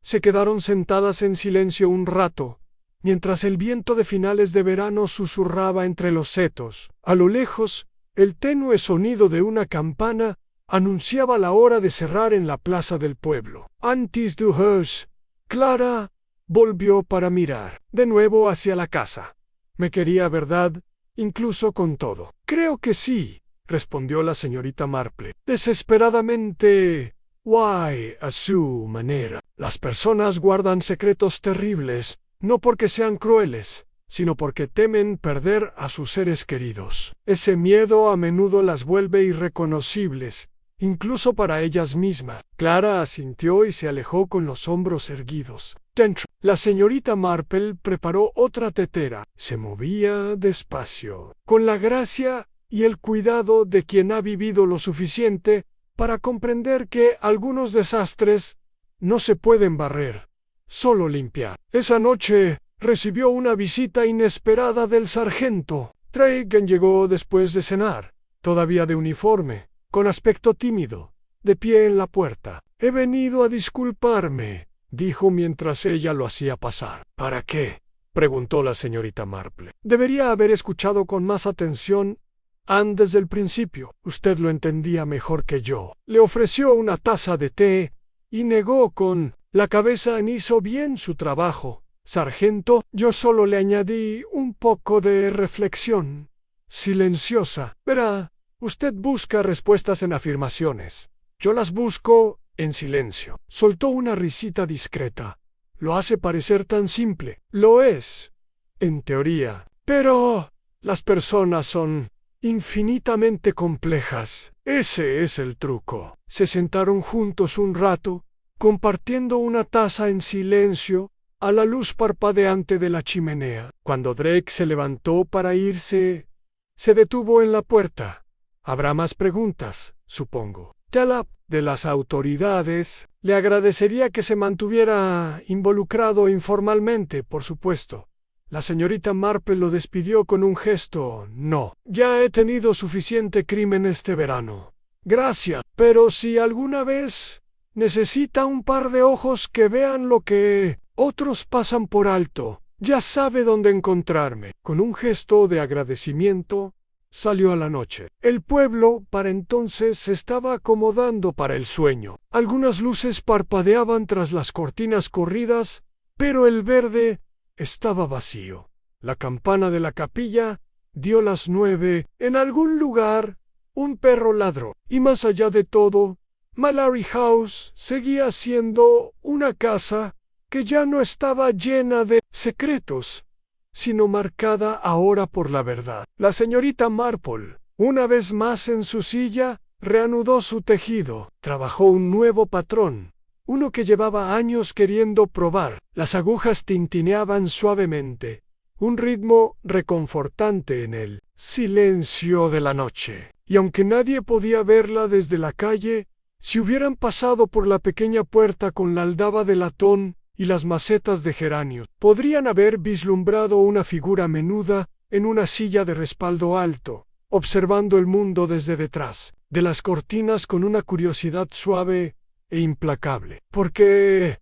Se quedaron sentadas en silencio un rato, mientras el viento de finales de verano susurraba entre los setos. A lo lejos, el tenue sonido de una campana anunciaba la hora de cerrar en la plaza del pueblo. Antes du Hirsch, Clara volvió para mirar de nuevo hacia la casa. «Me quería, ¿verdad? Incluso con todo». «Creo que sí», respondió la señorita Marple, desesperadamente guay a su manera. «Las personas guardan secretos terribles, no porque sean crueles, sino porque temen perder a sus seres queridos. Ese miedo a menudo las vuelve irreconocibles, incluso para ellas mismas». Clara asintió y se alejó con los hombros erguidos. Dentro, la señorita Marple preparó otra tetera. Se movía despacio, con la gracia y el cuidado de quien ha vivido lo suficiente para comprender que algunos desastres no se pueden barrer, solo limpiar. Esa noche recibió una visita inesperada del sargento. Tragan llegó después de cenar, todavía de uniforme, con aspecto tímido, de pie en la puerta. «He venido a disculparme», dijo mientras ella lo hacía pasar. «¿Para qué?», preguntó la señorita Marple. «Debería haber escuchado con más atención antes del principio. Usted lo entendía mejor que yo». Le ofreció una taza de té y negó con la cabeza. «Hizo bien su trabajo, sargento. Yo solo le añadí un poco de reflexión silenciosa. Verá, usted busca respuestas en afirmaciones. Yo las busco en silencio». Soltó una risita discreta. «Lo hace parecer tan simple». «Lo es, en teoría. Pero las personas son infinitamente complejas. Ese es el truco». Se sentaron juntos un rato, compartiendo una taza en silencio, a la luz parpadeante de la chimenea. Cuando Drake se levantó para irse, se detuvo en la puerta. «Habrá más preguntas, supongo». Talab, de las autoridades, le agradecería que se mantuviera involucrado informalmente, por supuesto. La señorita Marple lo despidió con un gesto. «No, ya he tenido suficiente crimen este verano. Gracias, pero si alguna vez necesita un par de ojos que vean lo que otros pasan por alto, ya sabe dónde encontrarme». Con un gesto de agradecimiento, salió a la noche. El pueblo, para entonces, se estaba acomodando para el sueño. Algunas luces parpadeaban tras las cortinas corridas, pero el verde estaba vacío. La campana de la capilla dio las 9. En algún lugar, un perro ladró. Y más allá de todo, Mallory House seguía siendo una casa que ya no estaba llena de secretos, sino marcada ahora por la verdad. La señorita Marple, una vez más en su silla, reanudó su tejido. Trabajó un nuevo patrón, uno que llevaba años queriendo probar. Las agujas tintineaban suavemente, un ritmo reconfortante en el silencio de la noche. Y aunque nadie podía verla desde la calle, si hubieran pasado por la pequeña puerta con la aldaba de latón y las macetas de geranios, podrían haber vislumbrado una figura menuda en una silla de respaldo alto, observando el mundo desde detrás de las cortinas con una curiosidad suave e implacable. Porque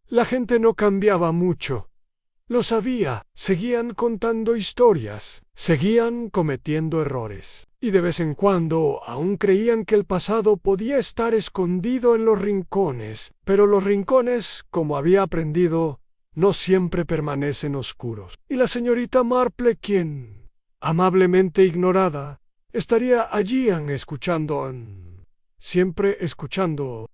la gente no cambiaba mucho. Lo sabía, seguían contando historias, seguían cometiendo errores, y de vez en cuando aún creían que el pasado podía estar escondido en los rincones, pero los rincones, como había aprendido, no siempre permanecen oscuros. Y la señorita Marple, quien, amablemente ignorada, estaría allí siempre escuchando